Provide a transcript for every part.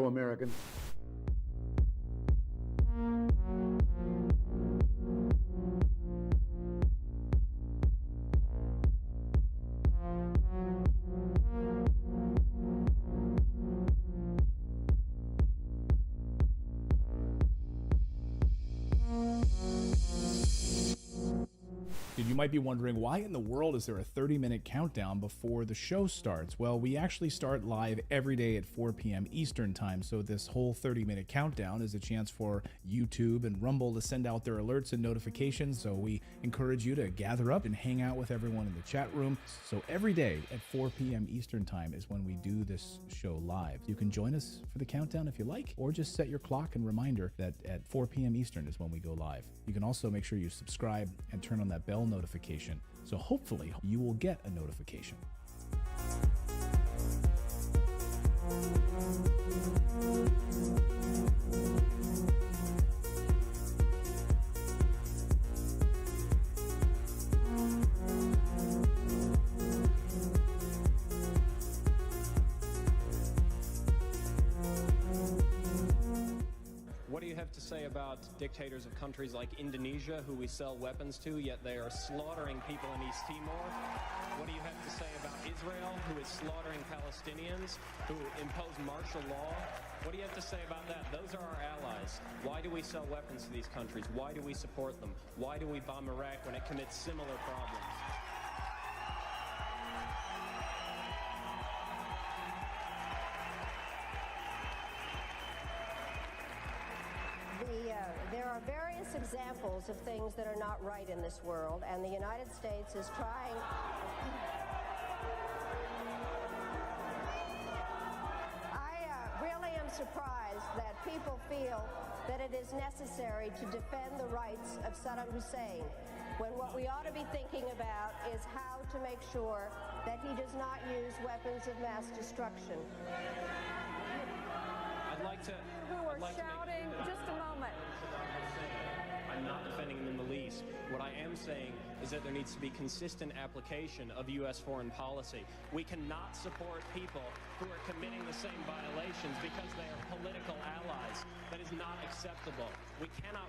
American. You might be wondering, why in the world is there a 30-minute countdown before the show starts? Well, we actually start live every day at 4 p.m. Eastern Time, so this whole 30-minute countdown is a chance for YouTube and Rumble to send out their alerts and notifications, so we encourage you to gather up and hang out with everyone in the chat room. So every day at 4 p.m. Eastern Time is when we do this show live. You can join us for the countdown if you like, or just set your clock and reminder that at 4 p.m. Eastern is when we go live. You can also make sure you subscribe and turn on that bell notification, so hopefully you will get a notification. What do you have to say about dictators of countries like Indonesia, who we sell weapons to, yet they are slaughtering people in East Timor? What do you have to say about Israel, who is slaughtering Palestinians, who impose martial law? What do you have to say about that? Those are our allies. Why do we sell weapons to these countries? Why do we support them? Why do we bomb Iraq when it commits similar problems? There are various examples of things that are not right in this world, and the United States is trying. I really am surprised that people feel that it is necessary to defend the rights of Saddam Hussein, when what we ought to be thinking about is how to make sure that he does not use weapons of mass destruction. I'd like to... Who are shouting, just a moment. I'm not defending them in the least. What I am saying is that there needs to be consistent application of U.S. foreign policy. We cannot support people who are committing the same violations because they are political allies. That is not acceptable. We cannot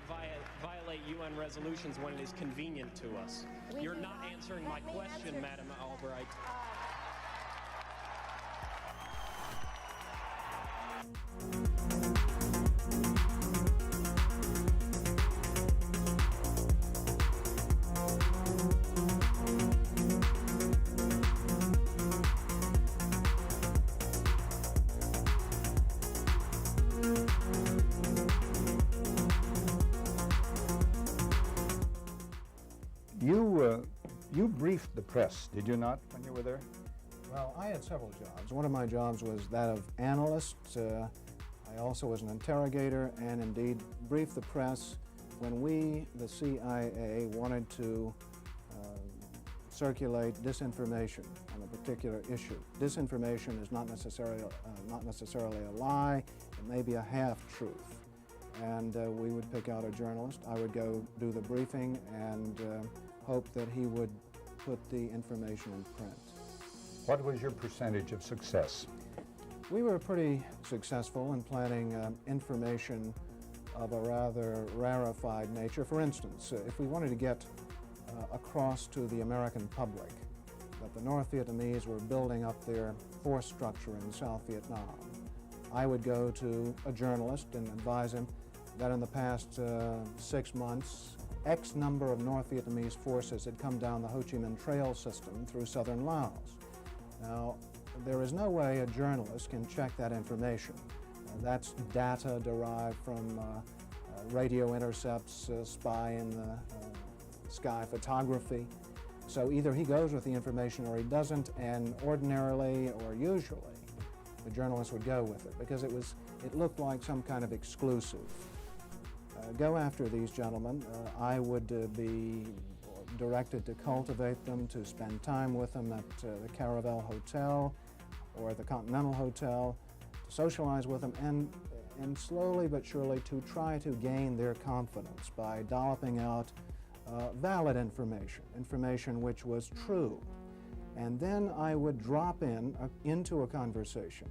violate UN resolutions when it is convenient to us. You're not answering my question, Madam Albright. You briefed the press, did you not, when you were there? Well, I had several jobs. One of my jobs was that of analyst. I also was an interrogator and indeed briefed the press when we, the CIA, wanted to circulate disinformation on a particular issue. Disinformation is not necessarily a lie. It may be a half-truth. And we would pick out a journalist. I would go do the briefing and hope that he would put the information in print. What was your percentage of success? We were pretty successful in planning information of a rather rarefied nature. For instance, if we wanted to get across to the American public that the North Vietnamese were building up their force structure in South Vietnam, I would go to a journalist and advise him that in the past 6 months, X number of North Vietnamese forces had come down the Ho Chi Minh Trail system through southern Laos. Now, there is no way a journalist can check that information. That's data derived from radio intercepts, spy in the sky photography. So either he goes with the information or he doesn't, and ordinarily or usually the journalist would go with it because it looked like some kind of exclusive. Go after these gentlemen. I would be directed to cultivate them, to spend time with them at the Caravel Hotel or the Continental Hotel, to socialize with them, and slowly but surely to try to gain their confidence by dolloping out valid information which was true. And then I would drop into a conversation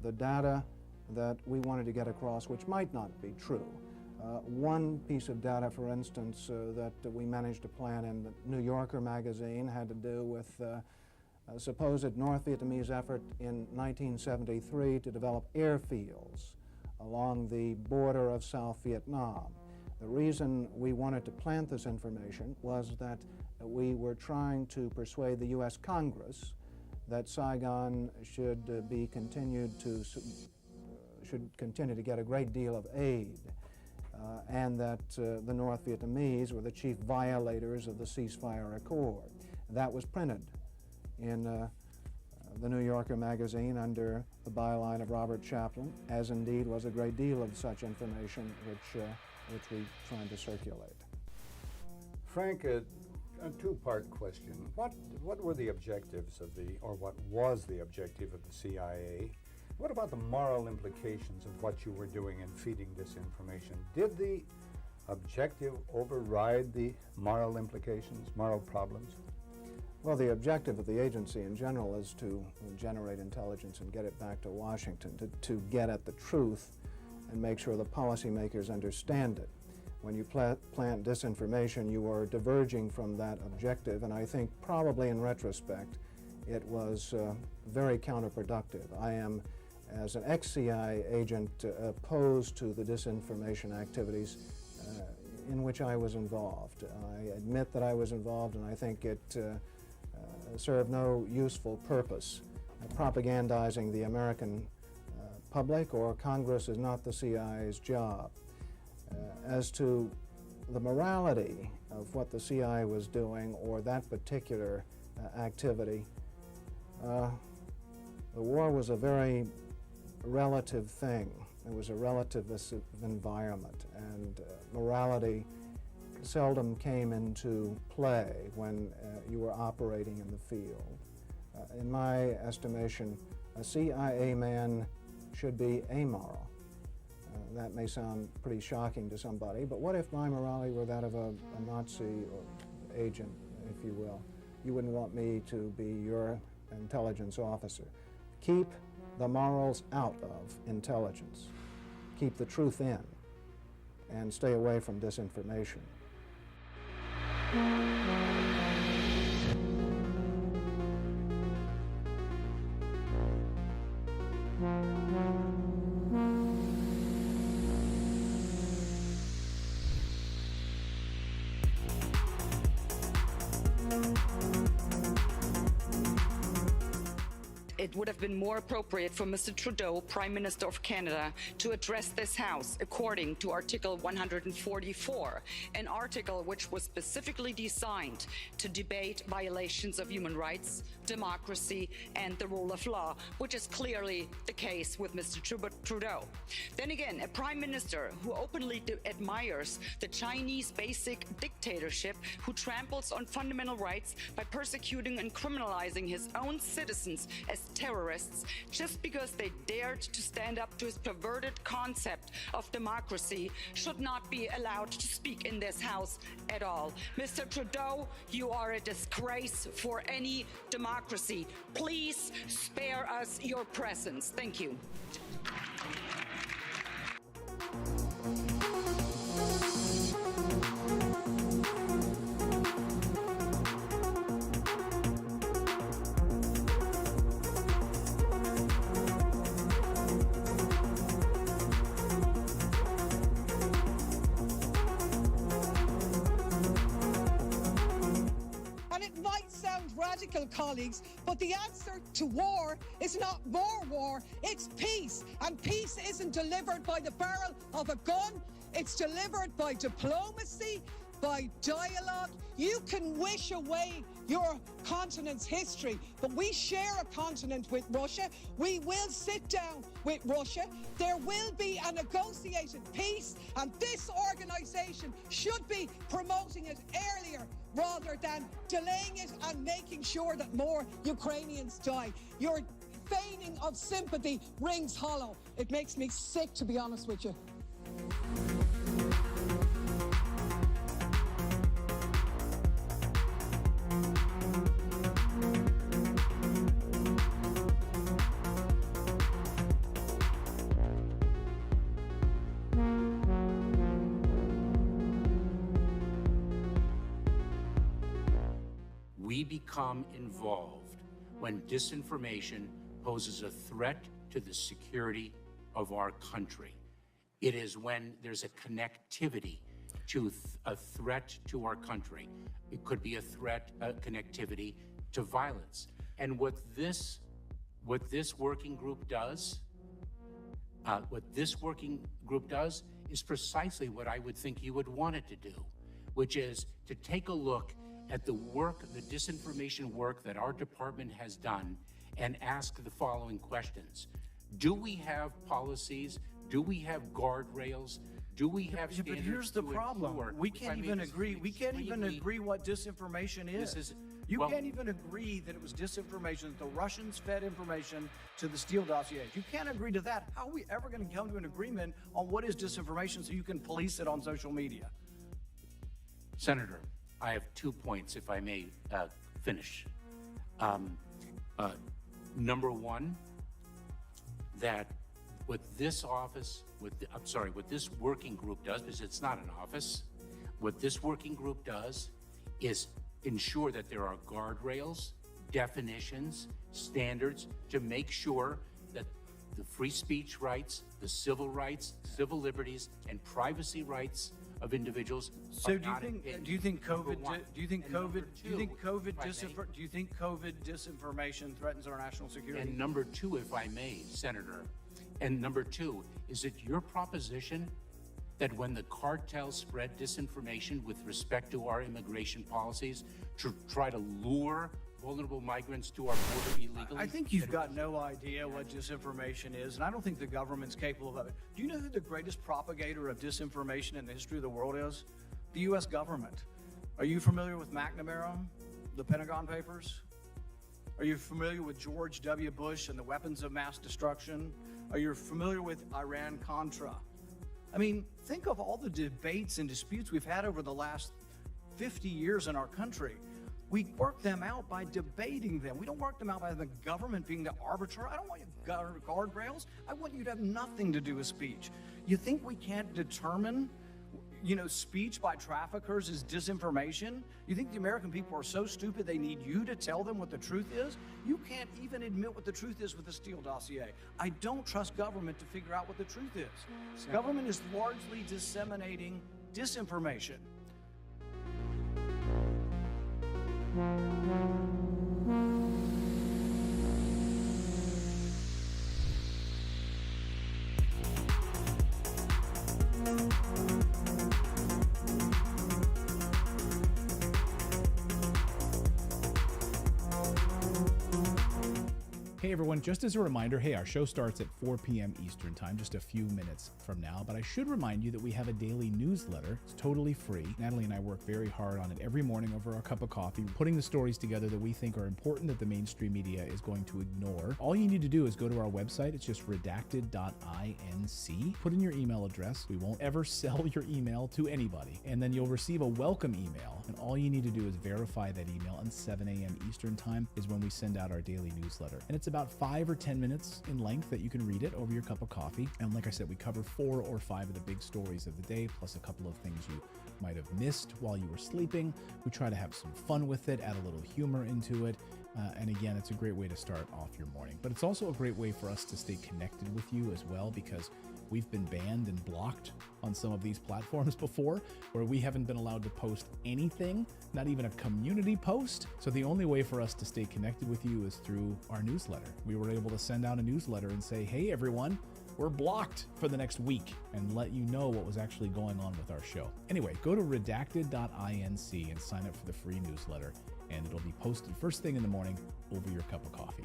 the data that we wanted to get across which might not be true. One piece of data, for instance, that we managed to plant in the New Yorker magazine had to do with a supposed North Vietnamese effort in 1973 to develop airfields along the border of South Vietnam. The reason we wanted to plant this information was that we were trying to persuade the U.S. Congress that Saigon should continue to get a great deal of aid, and that the North Vietnamese were the chief violators of the ceasefire accord. That was printed in the New Yorker magazine under the byline of Robert Chaplin, as indeed was a great deal of such information which we tried to circulate. Frank, a two-part question. What were the objectives of or what was the objective of the CIA? What about the moral implications of what you were doing in feeding this information? Did the objective override the moral implications, moral problems? Well, the objective of the agency in general is to generate intelligence and get it back to Washington, to get at the truth and make sure the policymakers understand it. When you plant disinformation, you are diverging from that objective, and I think probably in retrospect it was very counterproductive. I am, as an ex-CIA agent, opposed to the disinformation activities in which I was involved. I admit that I was involved, and I think it served no useful purpose. Propagandizing the American public or Congress is not the CIA's job. As to the morality of what the CIA was doing or that particular activity, the war was a very relative thing. It was a relativist environment, and morality seldom came into play when you were operating in the field. In my estimation, a CIA man should be amoral. That may sound pretty shocking to somebody, but what if my morality were that of a Nazi or agent, if you will? You wouldn't want me to be your intelligence officer. Keep the morals out of intelligence. Keep the truth in, and stay away from disinformation. It would have been more appropriate for Mr. Trudeau, Prime Minister of Canada, to address this House according to Article 144, an article which was specifically designed to debate violations of human rights, democracy, and the rule of law, which is clearly the case with Mr. Trudeau. Then again, a Prime Minister who openly admires the Chinese basic dictatorship, who tramples on fundamental rights by persecuting and criminalizing his own citizens as terrorists just because they dared to stand up to his perverted concept of democracy, should not be allowed to speak in this House at all. Mr. Trudeau, you are a disgrace for any democracy. Please spare us your presence. Thank you. Colleagues, but the answer to war is not more war, it's peace. And peace isn't delivered by the barrel of a gun, it's delivered by diplomacy, by dialogue. You can wish away your continent's history, but we share a continent with Russia. We will sit down with Russia. There will be a negotiated peace, and this organisation should be promoting it earlier rather than delaying it and making sure that more Ukrainians die. Your feigning of sympathy rings hollow. It makes me sick, to be honest with you. we become involved when disinformation poses a threat to the security of our country. It is when there's a connectivity to a threat to our country. It could be a threat, a connectivity to violence. And what this working group does, is precisely what I would think you would want it to do, which is to take a look at the work, the disinformation work that our department has done and ask the following questions. Do we have policies? Do we have guardrails? Do we have standards? But here's the problem. Ensure, We can't even agree. We can't even agree what disinformation is. You can't even agree that it was disinformation, that the Russians fed information to the Steele dossiers. You can't agree to that. How are we ever going to come to an agreement on what is disinformation so you can police it on social media? Senator, I have 2 points, if I may finish. Number one, that what this working group does, because it's not an office, what this working group does is ensure that there are guardrails, definitions, standards to make sure that the free speech rights, the civil rights, civil liberties, and privacy rights of individuals. So do you think COVID disinformation threatens our national security? And number two, if I may, Senator, and number two, is it your proposition that when the cartels spread disinformation with respect to our immigration policies to try to lure vulnerable migrants to our border illegally? I think you've got no idea what disinformation is, and I don't think the government's capable of it. Do you know who the greatest propagator of disinformation in the history of the world is? The U.S. government. Are you familiar with McNamara, the Pentagon Papers? Are you familiar with George W. Bush and the weapons of mass destruction? Are you familiar with Iran-Contra? I mean, think of all the debates and disputes we've had over the last 50 years in our country. We work them out by debating them. We don't work them out by the government being the arbiter. I don't want you guardrails. I want you to have nothing to do with speech. You think we can't determine, speech by traffickers is disinformation? You think the American people are so stupid they need you to tell them what the truth is? You can't even admit what the truth is with the Steele dossier. I don't trust government to figure out what the truth is. Government is largely disseminating disinformation. Hey everyone, just as a reminder, our show starts at 4 p.m. Eastern Time, just a few minutes from now, but I should remind you that we have a daily newsletter. It's totally free. Natalie and I work very hard on it every morning over our cup of coffee, putting the stories together that we think are important that the mainstream media is going to ignore. All you need to do is go to our website. It's just redacted.inc. Put in your email address. We won't ever sell your email to anybody. And then you'll receive a welcome email. And all you need to do is verify that email, and 7 a.m. Eastern Time is when we send out our daily newsletter. And it's about 5 or 10 minutes in length that you can read it over your cup of coffee. And like I said, we cover 4 or 5 of the big stories of the day, plus a couple of things you might have missed while you were sleeping. We try to have some fun with it, add a little humor into it. And again, it's a great way to start off your morning. But it's also a great way for us to stay connected with you as well, because we've been banned and blocked on some of these platforms before, where we haven't been allowed to post anything, not even a community post. So the only way for us to stay connected with you is through our newsletter. We were able to send out a newsletter and say, hey everyone, we're blocked for the next week, and let you know what was actually going on with our show. Anyway, go to redacted.inc and sign up for the free newsletter, and it'll be posted first thing in the morning over your cup of coffee.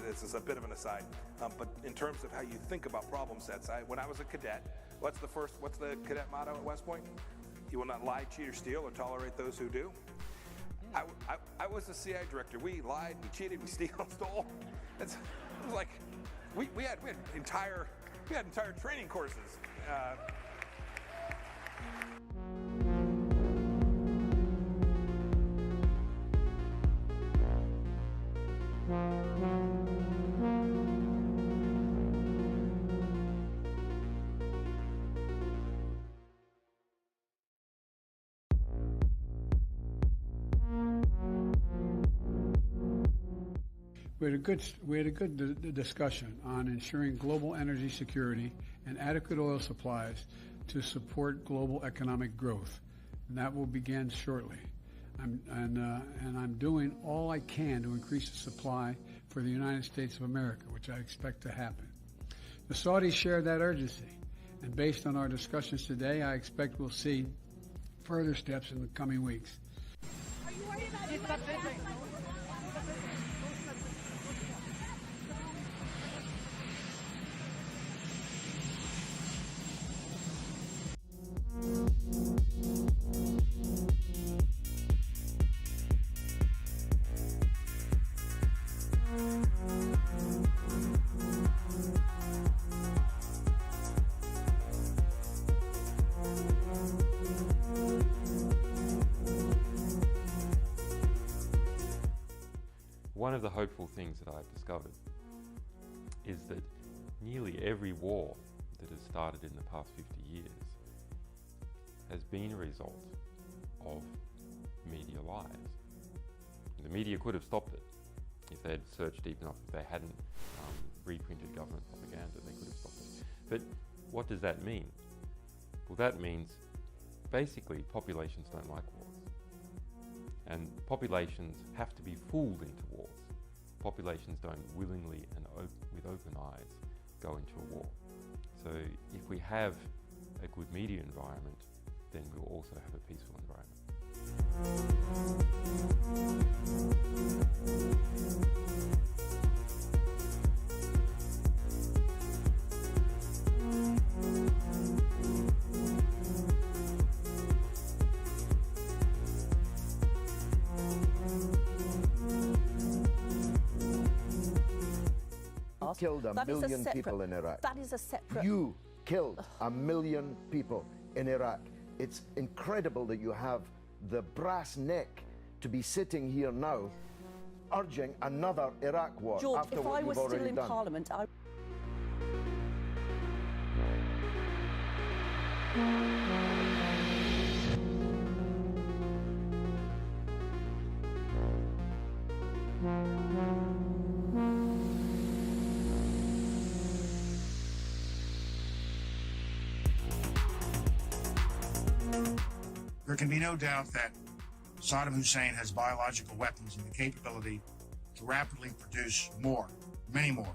This is a bit of an aside, but in terms of how you think about problem sets, when I was a cadet, what's the cadet motto at West Point? You will not lie, cheat, or steal, or tolerate those who do. I was the CI director. We lied, we cheated, we stole. It was like we had entire We had entire training courses. We had a good discussion on ensuring global energy security and adequate oil supplies to support global economic growth, and that will begin shortly. I'm doing all I can to increase the supply for the United States of America, which I expect to happen. The Saudis share that urgency, and based on our discussions today, I expect we'll see further steps in the coming weeks. Are you worried about One of the hopeful things that I've discovered is that nearly every war that has started in the past 50 years has been a result of media lies. The media could have stopped it if they had searched deep enough. If they hadn't reprinted government propaganda, they could have stopped it. But what does that mean? Well, that means basically populations don't like wars. And populations have to be fooled into wars. Populations don't willingly and with open eyes go into a war. So if we have a good media environment, then we'll also have a peaceful environment. Killed a million people in Iraq. That is a separate... You killed a million people in Iraq. It's incredible that you have the brass neck to be sitting here now urging another Iraq war. George, after if what I was you've already still in done. Parliament, I... There can be no doubt that Saddam Hussein has biological weapons and the capability to rapidly produce more, many more.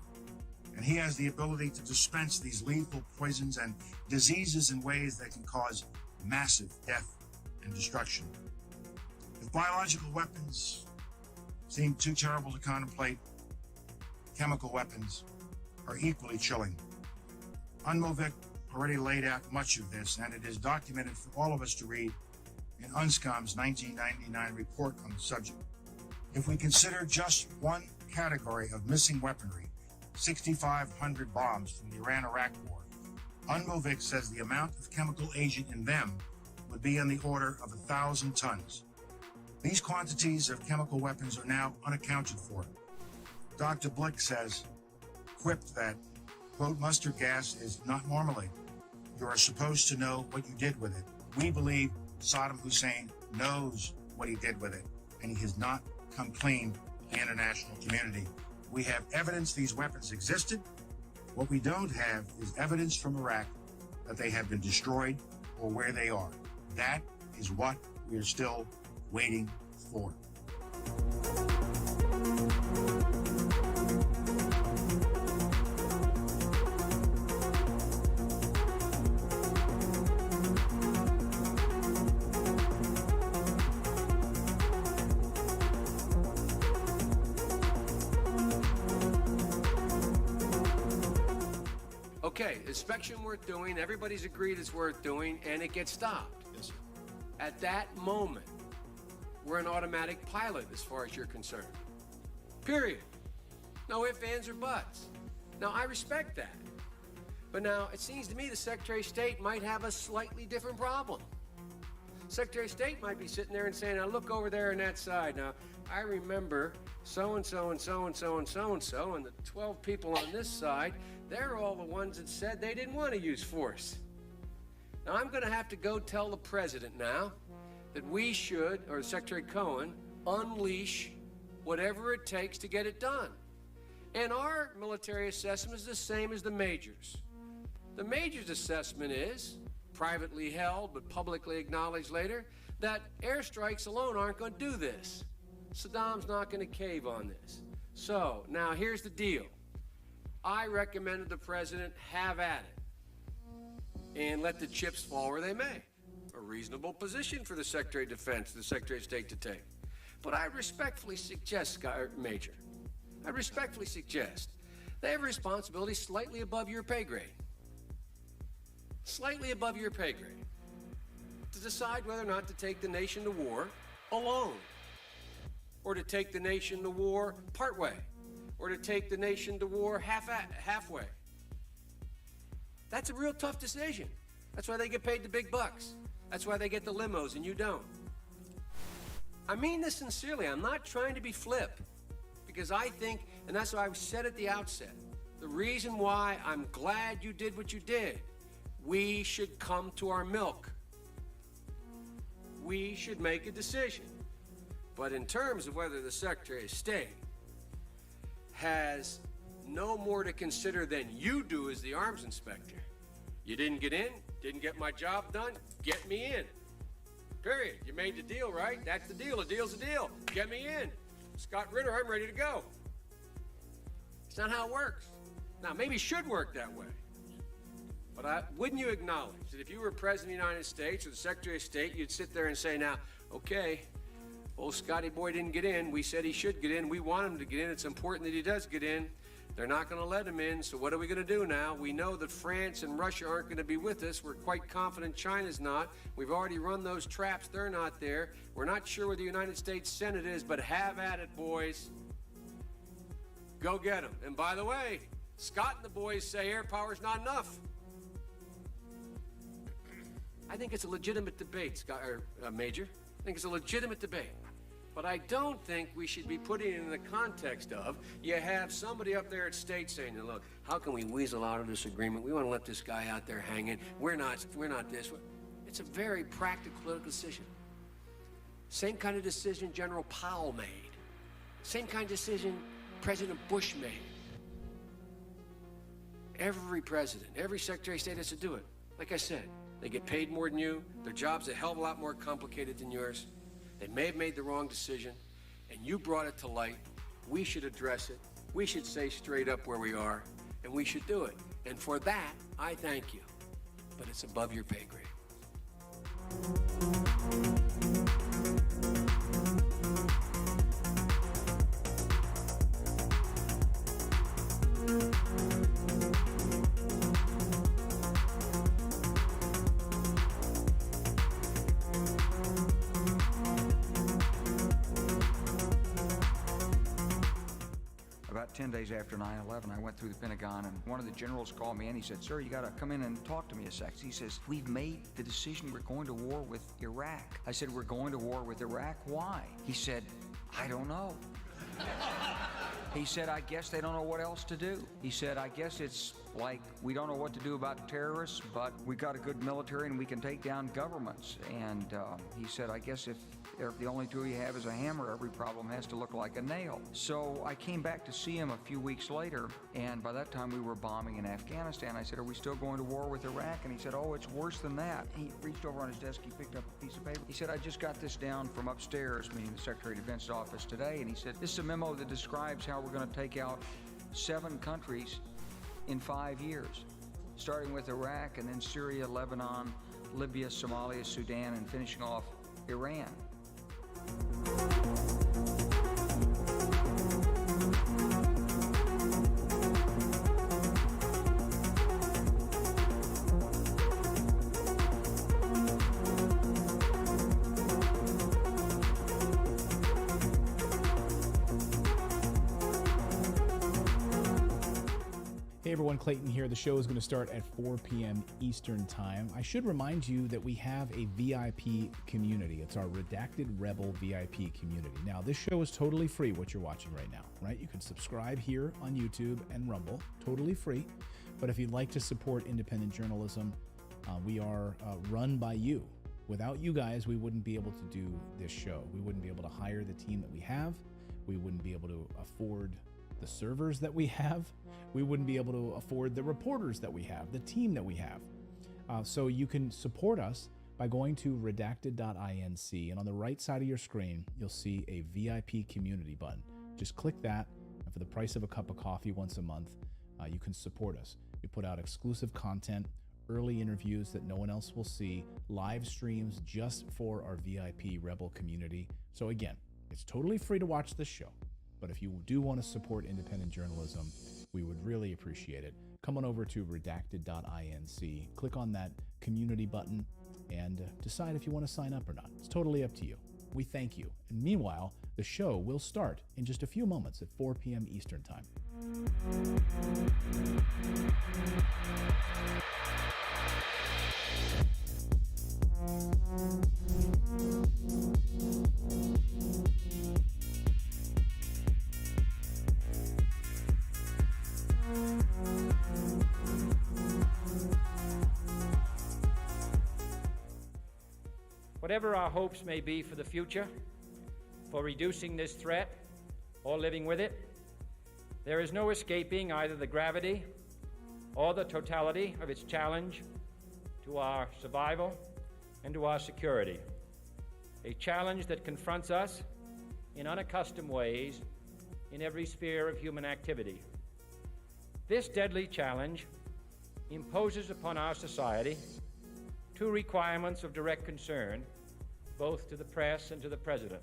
And he has the ability to dispense these lethal poisons and diseases in ways that can cause massive death and destruction. If biological weapons seem too terrible to contemplate, chemical weapons are equally chilling. UNMOVIC already laid out much of this, and it is documented for all of us to read in UNSCOM's 1999 report on the subject. If we consider just one category of missing weaponry, 6,500 bombs from the Iran-Iraq war, UNMOVIC says the amount of chemical agent in them would be on the order of 1,000 tons. These quantities of chemical weapons are now unaccounted for. Dr. Blick says, quipped that, quote, mustard gas is not marmalade. You are supposed to know what you did with it. We believe Saddam Hussein knows what he did with it, and he has not come clean with the international community. We have evidence these weapons existed. What we don't have is evidence from Iraq that they have been destroyed or where they are. That is what we are still waiting for. Okay, inspection worth doing, everybody's agreed it's worth doing, and it gets stopped. Yes, sir. At that moment, we're an automatic pilot as far as you're concerned. Period. No ifs, ands, or buts. Now, I respect that. But now, it seems to me the Secretary of State might have a slightly different problem. Secretary of State might be sitting there and saying, now look over there on that side. Now, I remember so-and-so and so-and-so and so-and-so, and the 12 people on this side, they're all the ones that said they didn't want to use force. Now, I'm going to have to go tell the president now that we should, or Secretary Cohen, unleash whatever it takes to get it done. And our military assessment is the same as the majors. The majors' assessment is, privately held but publicly acknowledged later, that airstrikes alone aren't going to do this. Saddam's not going to cave on this. So, now here's the deal. I recommended the president have at it and let the chips fall where they may. A reasonable position for the Secretary of Defense, the Secretary of State to take. But I respectfully suggest, Major, I respectfully suggest they have a responsibility slightly above your pay grade. Slightly above your pay grade. To decide whether or not to take the nation to war alone. Or to take the nation to war partway. Or to take the nation to war halfway. That's a real tough decision. That's why they get paid the big bucks. That's why they get the limos and you don't. I mean this sincerely. I'm not trying to be flip. Because I think, and that's what I said at the outset, the reason why I'm glad you did what you did, we should come to our milk. We should make a decision. But in terms of whether the Secretary of State has no more to consider than you do as the arms inspector, you didn't get in, didn't get my job done, get me in. Period. You made the deal, right? That's the deal. A deal's a deal. Get me in. Scott Ritter, I'm ready to go. It's not how it works. Now, maybe it should work that way. But wouldn't you acknowledge that if you were President of the United States or the Secretary of State, you'd sit there and say, now, okay, old Scotty boy didn't get in. We said he should get in. We want him to get in. It's important that he does get in. They're not going to let him in, so what are we going to do now? We know that France and Russia aren't going to be with us. We're quite confident China's not. We've already run those traps. They're not there. We're not sure where the United States Senate is, but have at it, boys. Go get them. And by the way, Scott and the boys say air power's not enough. I think it's a legitimate debate, Scott, Major. I think it's a legitimate debate. But I don't think we should be putting it in the context of you have somebody up there at state saying, look, how can we weasel out of this agreement? We want to let this guy out there hanging. We're not this. It's a very practical political decision. Same kind of decision General Powell made. Same kind of decision President Bush made. Every president, every Secretary of State has to do it. Like I said, they get paid more than you. Their job's a hell of a lot more complicated than yours. They may have made the wrong decision, and you brought it to light. We should address it. We should say straight up where we are, and we should do it. And for that, I thank you. But it's above your pay grade. About 10 days after 9/11, I went through the Pentagon, and one of the generals called me in. He said, sir, you got to come in and talk to me a sec. He says, we've made the decision we're going to war with Iraq. I said, we're going to war with Iraq? Why? He said, I don't know. He said, I guess they don't know what else to do. He said, I guess it's like we don't know what to do about terrorists, but we got a good military and we can take down governments. And he said, I guess if the only tool you have is a hammer, every problem has to look like a nail. So I came back to see him a few weeks later, and by that time we were bombing in Afghanistan. I said, are we still going to war with Iraq? And he said, oh, it's worse than that. He reached over on his desk, he picked up a piece of paper. He said, I just got this down from upstairs, meaning the Secretary of Defense's office today, and he said, this is a memo that describes how we're going to take out 7 countries in 5 years, starting with Iraq and then Syria, Lebanon, Libya, Somalia, Sudan, and finishing off Iran. Hey Hey everyone, Clayton here. The show is going to start at 4 p.m. Eastern Time. I should remind you that we have a VIP community. It's our Redacted Rebel VIP community. Now, this show is totally free, what you're watching right now, right? You can subscribe here on YouTube and Rumble, totally free. But if you'd like to support independent journalism, we are run by you. Without you guys, we wouldn't be able to do this show. We wouldn't be able to hire the team that we have. We wouldn't be able to afford the servers that we have. We wouldn't be able to afford the reporters that we have, the team that we have. So you can support us by going to redacted.inc, and on the right side of your screen, you'll see a VIP community button. Just click that, and for the price of a cup of coffee once a month, you can support us. We put out exclusive content, early interviews that no one else will see, live streams just for our VIP Rebel community. So again, it's totally free to watch this show. But if you do want to support independent journalism, we would really appreciate it. Come on over to redacted.inc, click on that community button, and decide if you want to sign up or not. It's totally up to you. We thank you. And meanwhile, the show will start in just a few moments at 4 p.m. Eastern Time. Whatever our hopes may be for the future, for reducing this threat or living with it, there is no escaping either the gravity or the totality of its challenge to our survival and to our security. A challenge that confronts us in unaccustomed ways in every sphere of human activity. This deadly challenge imposes upon our society two requirements of direct concern, both to the press and to the President.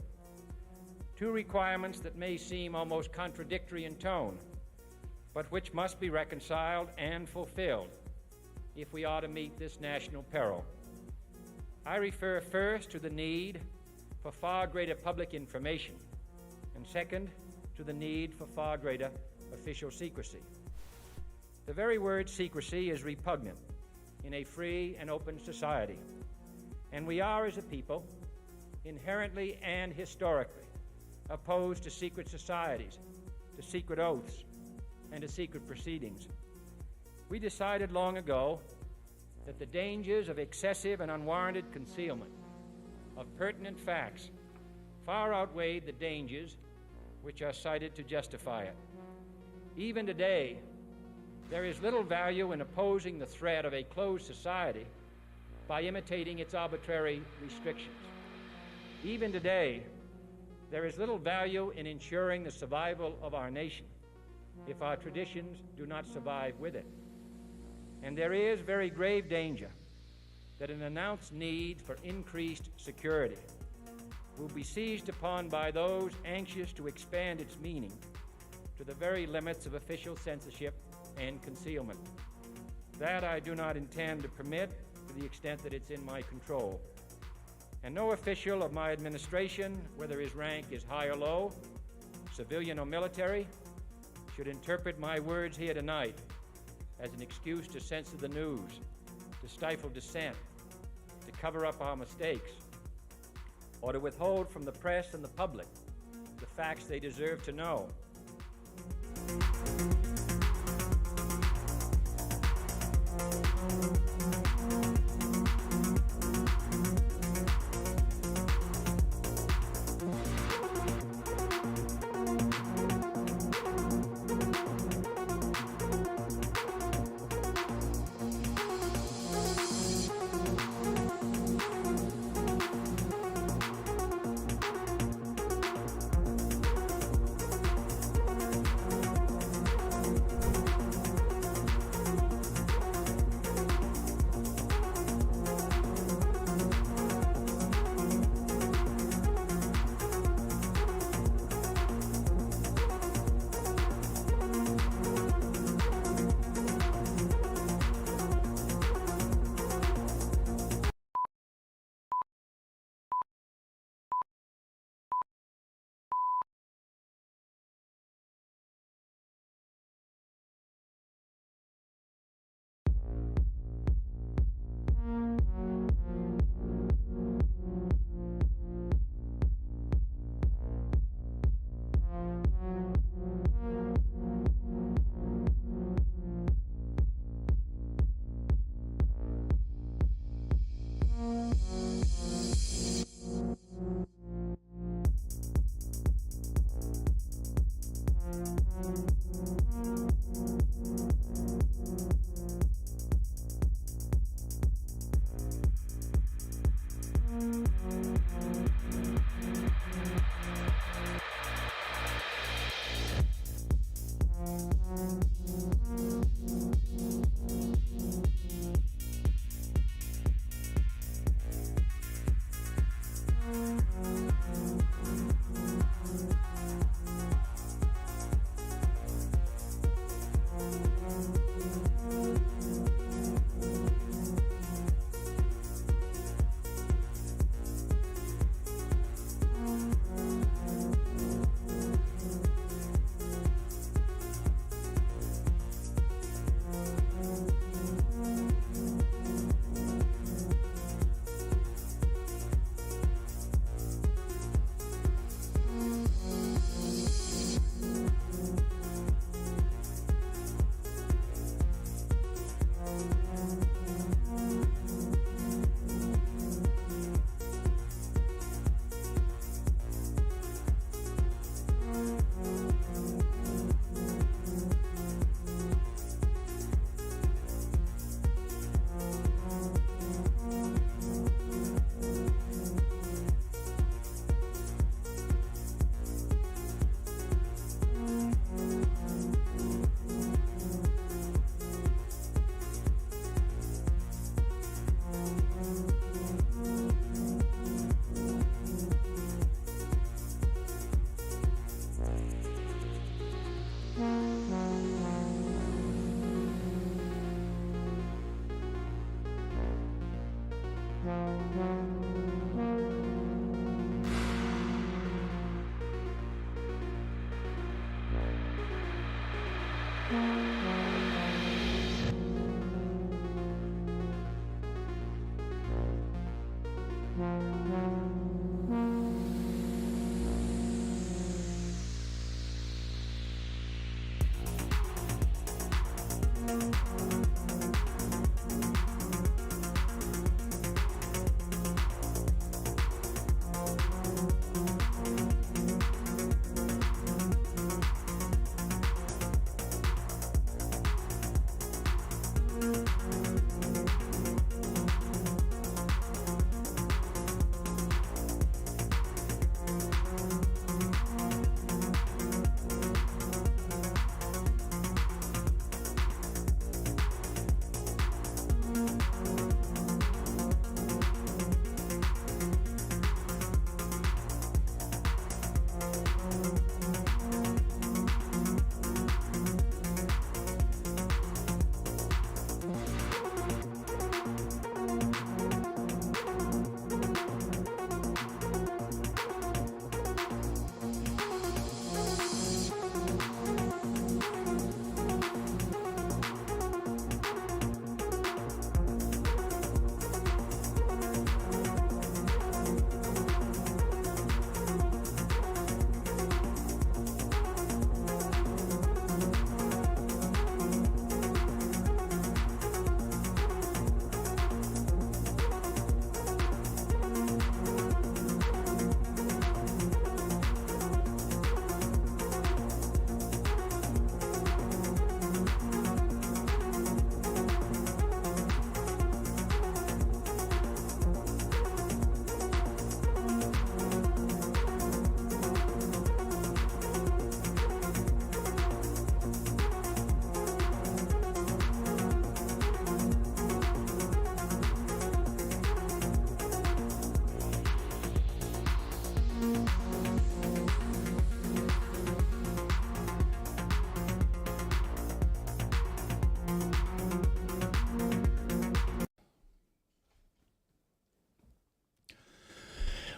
Two requirements that may seem almost contradictory in tone, but which must be reconciled and fulfilled if we are to meet this national peril. I refer first to the need for far greater public information, and second, to the need for far greater official secrecy. The very word secrecy is repugnant in a free and open society, and we are, as a people, inherently and historically opposed to secret societies, to secret oaths, and to secret proceedings. We decided long ago that the dangers of excessive and unwarranted concealment of pertinent facts far outweighed the dangers which are cited to justify it. Even today, there is little value in opposing the threat of a closed society by imitating its arbitrary restrictions. Even today, there is little value in ensuring the survival of our nation if our traditions do not survive with it. And there is very grave danger that an announced need for increased security will be seized upon by those anxious to expand its meaning to the very limits of official censorship and concealment. That I do not intend to permit to the extent that it's in my control. And no official of my administration, whether his rank is high or low, civilian or military, should interpret my words here tonight as an excuse to censor the news, to stifle dissent, to cover up our mistakes, or to withhold from the press and the public the facts they deserve to know.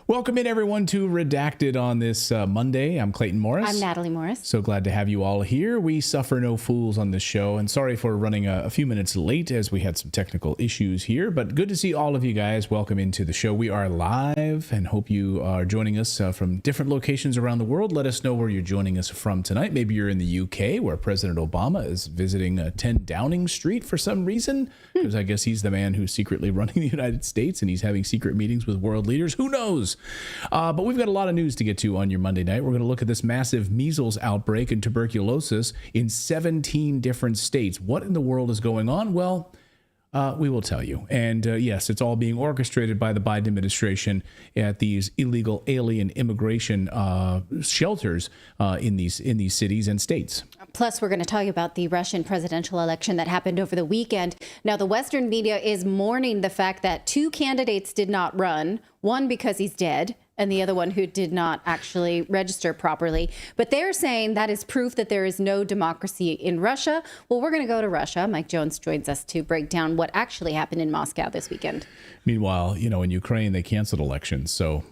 Welcome in, everyone, to Redacted on this Monday. I'm Clayton Morris. I'm Natali Morris. So glad to have you all here. We suffer no fools on this show, and sorry for running a few minutes late as we had some technical issues here, but good to see all of you guys. Welcome into the show. We are live and hope you are joining us from different locations around the world. Let us know where you're joining us from tonight. Maybe you're in the UK, where President Obama is visiting 10 Downing Street for some reason, because I guess he's the man who's secretly running the United States and he's having secret meetings with world leaders. Who knows? But we've got a lot of news to get to on your Monday night. We're going to look at this massive measles outbreak and tuberculosis in 17 different states. What in the world is going on? Well, we will tell you. And yes, it's all being orchestrated by the Biden administration at these illegal alien immigration shelters in these cities and states. Plus, we're going to tell you about the Russian presidential election that happened over the weekend. Now, the Western media is mourning the fact that two candidates did not run, one because he's dead, and the other one who did not actually register properly. But they're saying that is proof that there is no democracy in Russia. Well, we're going to go to Russia. Mike Jones joins us to break down what actually happened in Moscow this weekend. Meanwhile, in Ukraine, they canceled elections. So,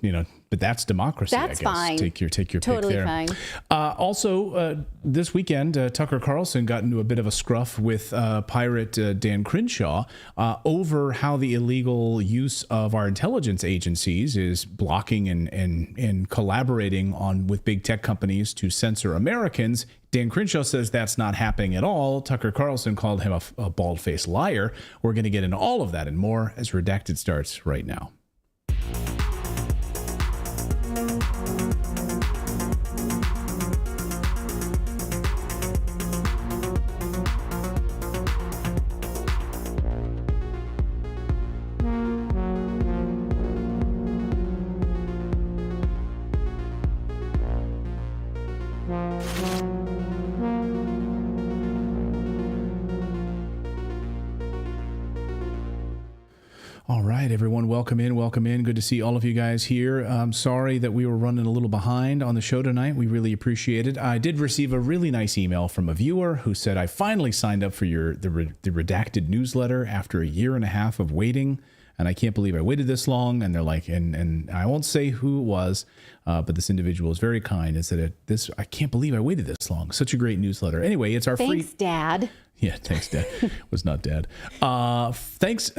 but that's democracy, that's I guess. Fine. Take your totally pick there. Fine. Also, this weekend, Tucker Carlson got into a bit of a scruff with pirate Dan Crenshaw over how the illegal use of our intelligence agencies is blocking and collaborating with big tech companies to censor Americans. Dan Crenshaw says that's not happening at all. Tucker Carlson called him a bald-faced liar. We're going to get into all of that and more as Redacted starts right now. All right, everyone, welcome in. Good to see all of you guys here. I'm sorry that we were running a little behind on the show tonight. We really appreciate it. I did receive a really nice email from a viewer who said, I finally signed up for the Redacted newsletter after a year and a half of waiting. and I can't believe I waited this long. And they're like, and I won't say who it was, but this individual is very kind and said, I can't believe I waited this long. Such a great newsletter. Anyway, it's our free. Thanks, Dad. Yeah, thanks, Dad. Was not Dad. Thanks.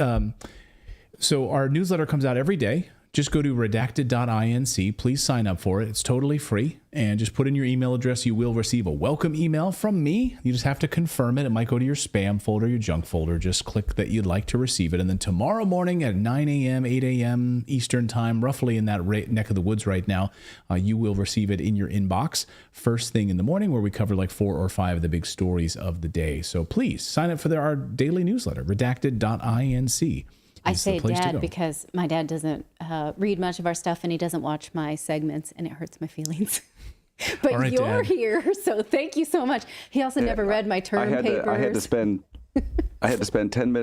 So our newsletter comes out every day. Just go to redacted.inc. Please sign up for it. It's totally free. And just put in your email address. You will receive a welcome email from me. You just have to confirm it. It might go to your spam folder, your junk folder. Just click that you'd like to receive it. And then tomorrow morning at 9 a.m., 8 a.m. Eastern time, roughly in that neck of the woods right now, you will receive it in your inbox first thing in the morning, where we cover like 4 or 5 of the big stories of the day. So please sign up for our daily newsletter, redacted.inc. I say Dad because my dad doesn't read much of our stuff, and he doesn't watch my segments, and it hurts my feelings. But right, you're Dad. Here, so thank you so much. He also never read my term papers. I had to spend 10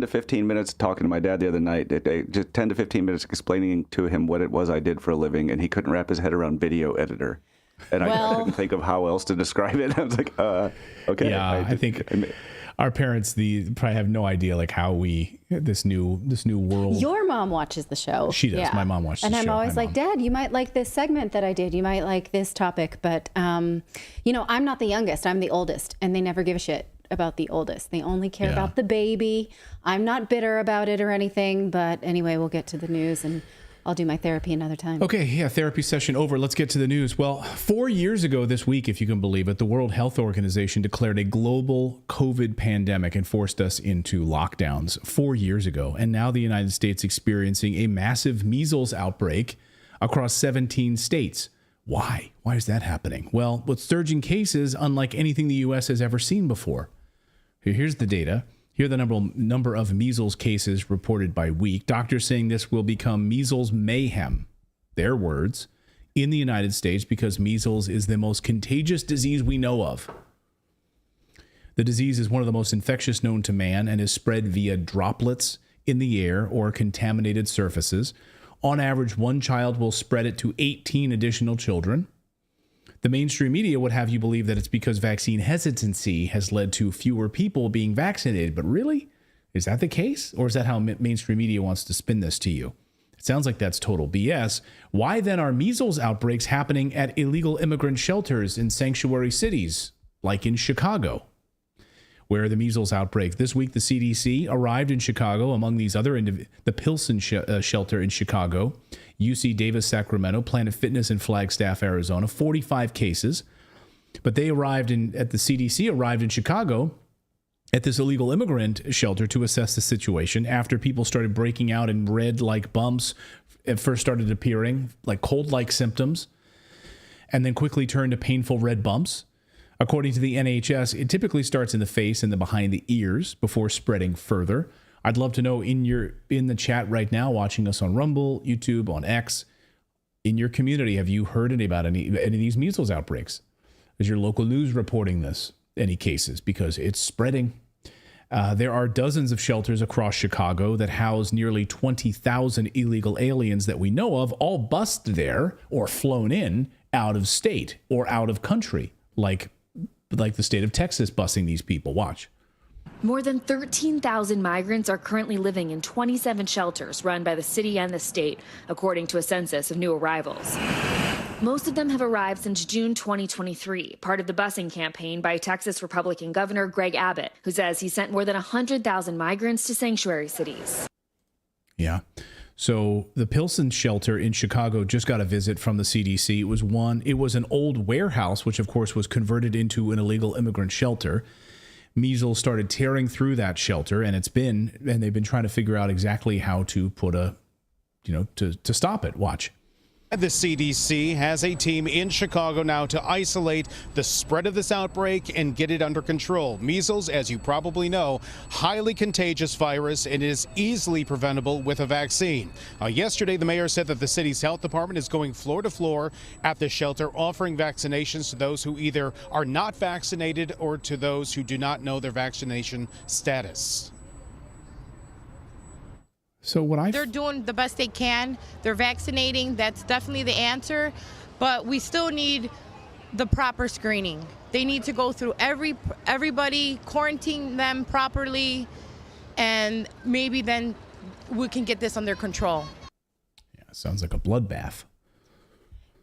to 15 minutes talking to my dad the other night. Just 10 to 15 minutes explaining to him what it was I did for a living, and he couldn't wrap his head around video editor. And I couldn't think of how else to describe it. I was like, okay. Yeah, I think our parents probably have no idea like how this new world. Your mom watches the show. She does. Yeah. My mom watches the show. And I'm always like, Dad, you might like this segment that I did. You might like this topic. But, I'm not the youngest. I'm the oldest. And they never give a shit about the oldest. They only care about the baby. I'm not bitter about it or anything. But anyway, we'll get to the news, and I'll do my therapy another time. Okay, yeah, therapy session over. Let's get to the news. Well, 4 years ago this week, if you can believe it, the World Health Organization declared a global COVID pandemic and forced us into lockdowns 4 years ago. And now the United States experiencing a massive measles outbreak across 17 states. Why? Why is that happening? Well, with surging cases unlike anything the U.S. has ever seen before. Here's the data. Here are the number of measles cases reported by week. Doctors saying this will become measles mayhem, their words, in the United States because measles is the most contagious disease we know of. The disease is one of the most infectious known to man and is spread via droplets in the air or contaminated surfaces. On average, one child will spread it to 18 additional children. The mainstream media would have you believe that it's because vaccine hesitancy has led to fewer people being vaccinated. But really? Is that the case? Or is that how mainstream media wants to spin this to you? It sounds like that's total BS. Why then are measles outbreaks happening at illegal immigrant shelters in sanctuary cities, like in Chicago? Where the measles outbreak? This week, the CDC arrived in Chicago among these other the Pilsen shelter in Chicago, UC Davis, Sacramento, Planet Fitness in Flagstaff, Arizona, 45 cases. But they the CDC arrived in Chicago at this illegal immigrant shelter to assess the situation after people started breaking out in red-like bumps. It first started appearing like cold-like symptoms and then quickly turned to painful red bumps. According to the NHS, it typically starts in the face and then behind the ears before spreading further. I'd love to know in the chat right now, watching us on Rumble, YouTube, on X, in your community, have you heard about any of these measles outbreaks? Is your local news reporting this? Any cases? Because it's spreading. There are dozens of shelters across Chicago that house nearly 20,000 illegal aliens that we know of, all bused there or flown in out of state or out of country, like the state of Texas busing these people. Watch. More than 13,000 migrants are currently living in 27 shelters run by the city and the state, according to a census of new arrivals. Most of them have arrived since June 2023, part of the busing campaign by Texas Republican Governor Greg Abbott, who says he sent more than 100,000 migrants to sanctuary cities. Yeah. So the Pilsen shelter in Chicago just got a visit from the CDC. It was an old warehouse, which of course was converted into an illegal immigrant shelter. Measles started tearing through that shelter, and they've been trying to figure out exactly how to to stop it. Watch. The CDC has a team in Chicago now to isolate the spread of this outbreak and get it under control. Measles, as you probably know, highly contagious virus and is easily preventable with a vaccine. Yesterday, the mayor said that the city's health department is going floor to floor at the shelter, offering vaccinations to those who either are not vaccinated or to those who do not know their vaccination status. So they're doing the best they can. They're vaccinating. That's definitely the answer. But we still need the proper screening. They need to go through everybody, quarantine them properly, and maybe then we can get this under control. Yeah, sounds like a bloodbath.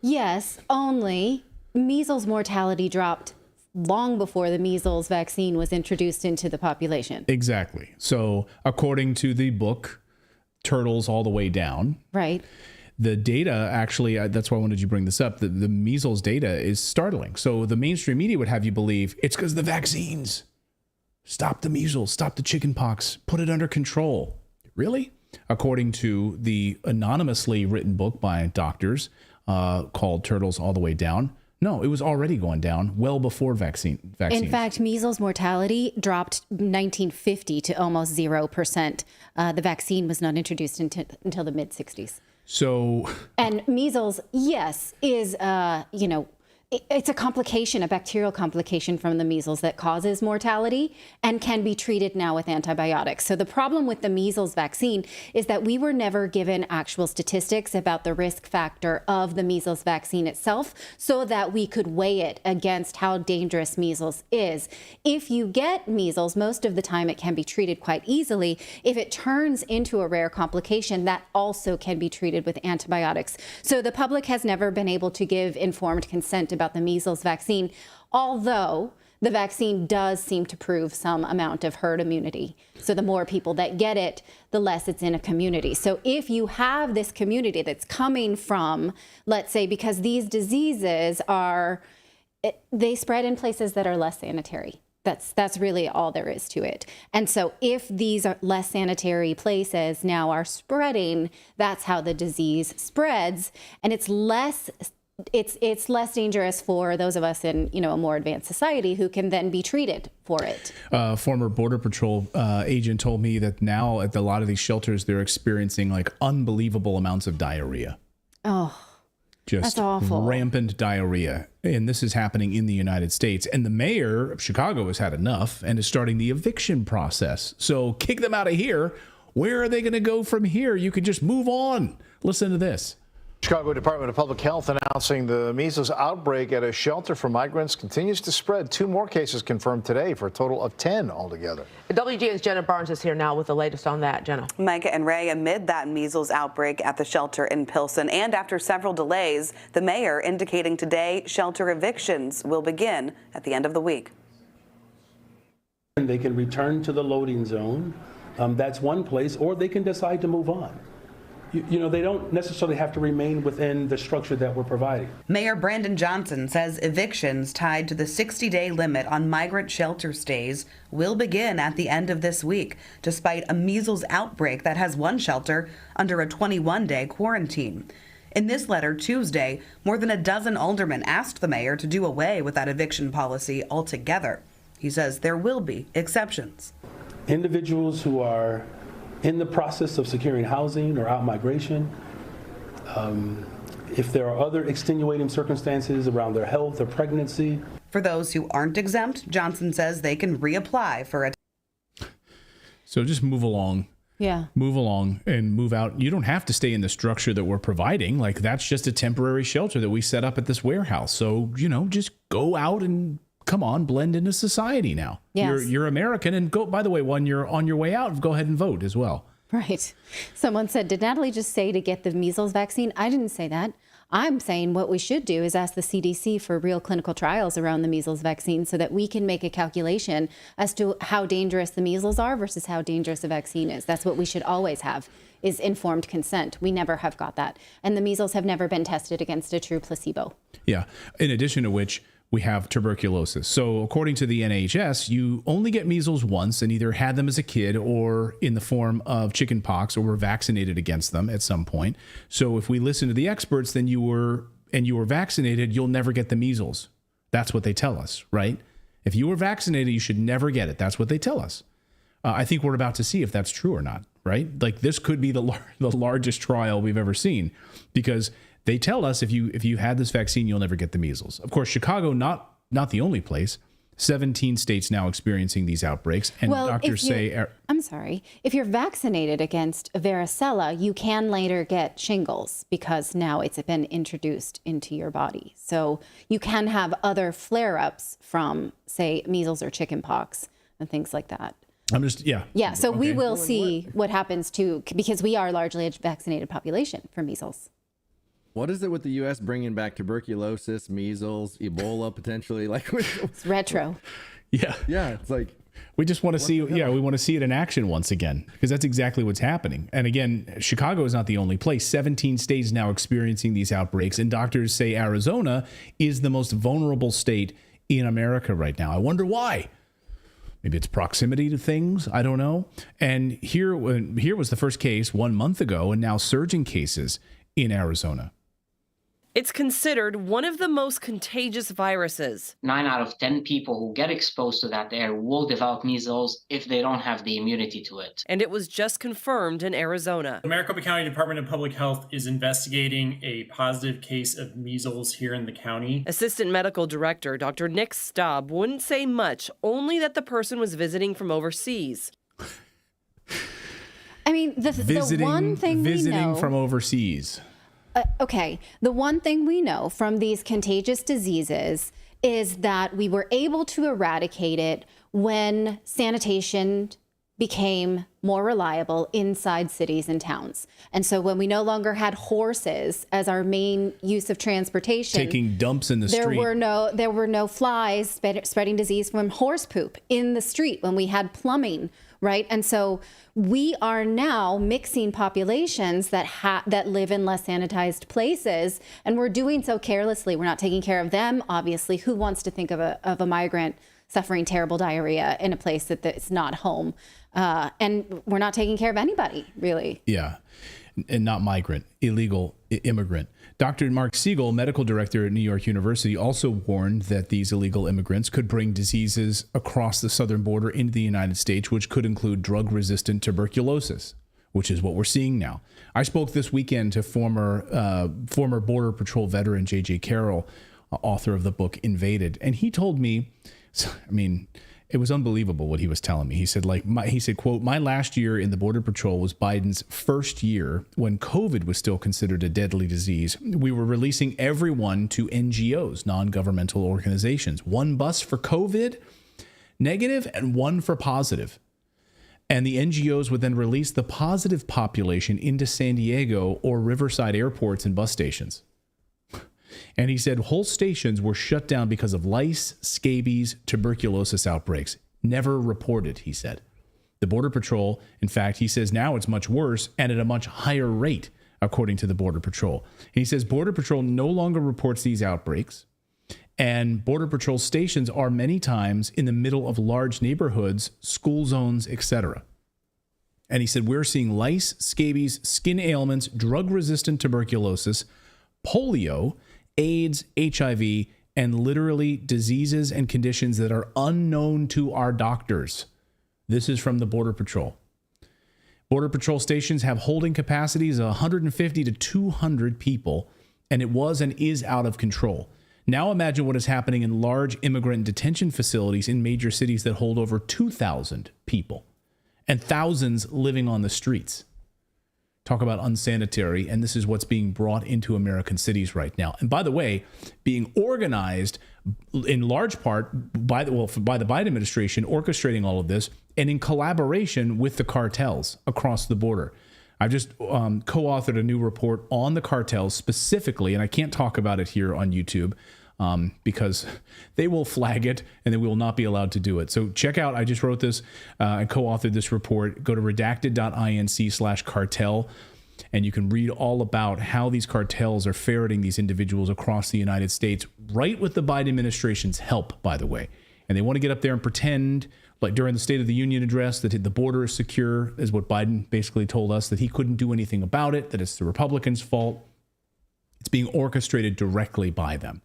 Yes, only measles mortality dropped long before the measles vaccine was introduced into the population. Exactly. So according to the book, Turtles All the Way Down. Right. The data actually, that's why I wanted you to bring this up. The measles data is startling. So the mainstream media would have you believe it's because of the vaccines. Stop the measles, stop the chickenpox, put it under control. Really? According to the anonymously written book by doctors called Turtles All the Way Down, no, it was already going down well before vaccines. In fact, measles mortality dropped 1950 to almost 0%. The vaccine was not introduced until the mid-60s. So, and measles, yes, is, it's a complication, a bacterial complication from the measles that causes mortality and can be treated now with antibiotics. So the problem with the measles vaccine is that we were never given actual statistics about the risk factor of the measles vaccine itself so that we could weigh it against how dangerous measles is. If you get measles, most of the time it can be treated quite easily. If it turns into a rare complication, that also can be treated with antibiotics. So the public has never been able to give informed consent about the measles vaccine, although the vaccine does seem to prove some amount of herd immunity. So the more people that get it, the less it's in a community. So if you have this community that's coming from, let's say, because these diseases they spread in places that are less sanitary. That's really all there is to it. And so if these are less sanitary places now are spreading, that's how the disease spreads. And it's less dangerous for those of us in, a more advanced society who can then be treated for it. Former Border Patrol agent told me that now at a lot of these shelters, they're experiencing like unbelievable amounts of diarrhea. Oh, just that's awful. Rampant diarrhea. And this is happening in the United States. And the mayor of Chicago has had enough and is starting the eviction process. So kick them out of here. Where are they going to go from here? You can just move on. Listen to this. Chicago Department of Public Health announcing the measles outbreak at a shelter for migrants continues to spread. 2 more cases confirmed today for a total of 10 altogether. WGN's Jenna Barnes is here now with the latest on that. Jenna. Micah and Ray, amid that measles outbreak at the shelter in Pilsen and after several delays, the mayor indicating today shelter evictions will begin at the end of the week. They can return to the loading zone. That's one place, or they can decide to move on. They don't necessarily have to remain within the structure that we're providing. Mayor Brandon Johnson says evictions tied to the 60-day limit on migrant shelter stays will begin at the end of this week, despite a measles outbreak that has one shelter under a 21-day quarantine. In this letter Tuesday, more than a dozen aldermen asked the mayor to do away with that eviction policy altogether. He says there will be exceptions. Individuals who are in the process of securing housing or out migration, if there are other extenuating circumstances around their health or pregnancy. For those who aren't exempt, Johnson says they can reapply for it. So just move along. Yeah. Move along and move out. You don't have to stay in the structure that we're providing. Like, that's just a temporary shelter that we set up at this warehouse. So, just go out and come on, blend into society now. Yes. You're American, and go, by the way, when you're on your way out, go ahead and vote as well. Right. Someone said, did Natalie just say to get the measles vaccine? I didn't say that. I'm saying what we should do is ask the CDC for real clinical trials around the measles vaccine so that we can make a calculation as to how dangerous the measles are versus how dangerous the vaccine is. That's what we should always have, is informed consent. We never have got that. And the measles have never been tested against a true placebo. Yeah. In addition to which, we have tuberculosis. So according to the NHS, you only get measles once and either had them as a kid or in the form of chickenpox or were vaccinated against them at some point. So if we listen to the experts, then you were vaccinated, you'll never get the measles. That's what they tell us, right? If you were vaccinated, you should never get it. That's what they tell us. I think we're about to see if that's true or not, right? Like, this could be the largest trial we've ever seen, because they tell us if you had this vaccine, you'll never get the measles. Of course, Chicago, not the only place. 17 states now experiencing these outbreaks. And doctors say... I'm sorry. If you're vaccinated against varicella, you can later get shingles because now it's been introduced into your body. So you can have other flare-ups from, say, measles or chickenpox and things like that. Yeah, so we will see what happens too, because we are largely a vaccinated population for measles. What is it with the U.S. bringing back tuberculosis, measles, Ebola potentially? It's retro. Yeah. Yeah, it's like we just want to see. Yeah, we want to see it in action once again, because that's exactly what's happening. And again, Chicago is not the only place. 17 states now experiencing these outbreaks, and doctors say Arizona is the most vulnerable state in America right now. I wonder why. Maybe it's proximity to things. I don't know. And here was the first case 1 month ago, and now surging cases in Arizona. It's considered one of the most contagious viruses. 9 out of 10 people who get exposed to that air will develop measles if they don't have the immunity to it. And it was just confirmed in Arizona. The Maricopa County Department of Public Health is investigating a positive case of measles here in the county. Assistant Medical Director Dr. Nick Staub wouldn't say much, only that the person was visiting from overseas. I mean, the one thing we know from overseas. Okay, the one thing we know from these contagious diseases is that we were able to eradicate it when sanitation became more reliable inside cities and towns. And so when we no longer had horses as our main use of transportation, taking dumps in the street, there were no flies spreading disease from horse poop in the street when we had plumbing, right? And so we are now mixing populations that live in less sanitized places, and we're doing so carelessly. We're not taking care of them, obviously. Who wants to think of a migrant suffering terrible diarrhea in a place that's not home? And we're not taking care of anybody, really. Yeah, and not migrant, illegal immigrant. Dr. Mark Siegel, medical director at New York University, also warned that these illegal immigrants could bring diseases across the southern border into the United States, which could include drug-resistant tuberculosis, which is what we're seeing now. I spoke this weekend to former Border Patrol veteran J.J. Carroll, author of the book Invaded, and he told me, I mean, it was unbelievable what he was telling me. He said, quote, "My last year in the Border Patrol was Biden's first year when COVID was still considered a deadly disease. We were releasing everyone to NGOs, non-governmental organizations. 1 bus for COVID negative and 1 for positive. And the NGOs would then release the positive population into San Diego or Riverside airports and bus stations." And he said whole stations were shut down because of lice, scabies, tuberculosis outbreaks. Never reported, he said. The Border Patrol, in fact, he says now it's much worse and at a much higher rate, according to the Border Patrol. And he says Border Patrol no longer reports these outbreaks, and Border Patrol stations are many times in the middle of large neighborhoods, school zones, etc. And he said we're seeing lice, scabies, skin ailments, drug-resistant tuberculosis, polio, AIDS, HIV, and literally diseases and conditions that are unknown to our doctors. This is from the Border Patrol. Border Patrol stations have holding capacities of 150 to 200 people, and it was and is out of control. Now imagine what is happening in large immigrant detention facilities in major cities that hold over 2,000 people and thousands living on the streets. Talk about unsanitary, and this is what's being brought into American cities right now. And by the way, being organized in large part by the Biden administration, orchestrating all of this, and in collaboration with the cartels across the border. I've just co-authored a new report on the cartels specifically, and I can't talk about it here on YouTube because they will flag it and then we will not be allowed to do it. So check out, I just wrote this and co-authored this report. Go to redacted.inc/cartel and you can read all about how these cartels are ferreting these individuals across the United States, right with the Biden administration's help, by the way. And they want to get up there and pretend, like during the State of the Union address, that the border is secure, is what Biden basically told us, that he couldn't do anything about it, that it's the Republicans' fault. It's being orchestrated directly by them.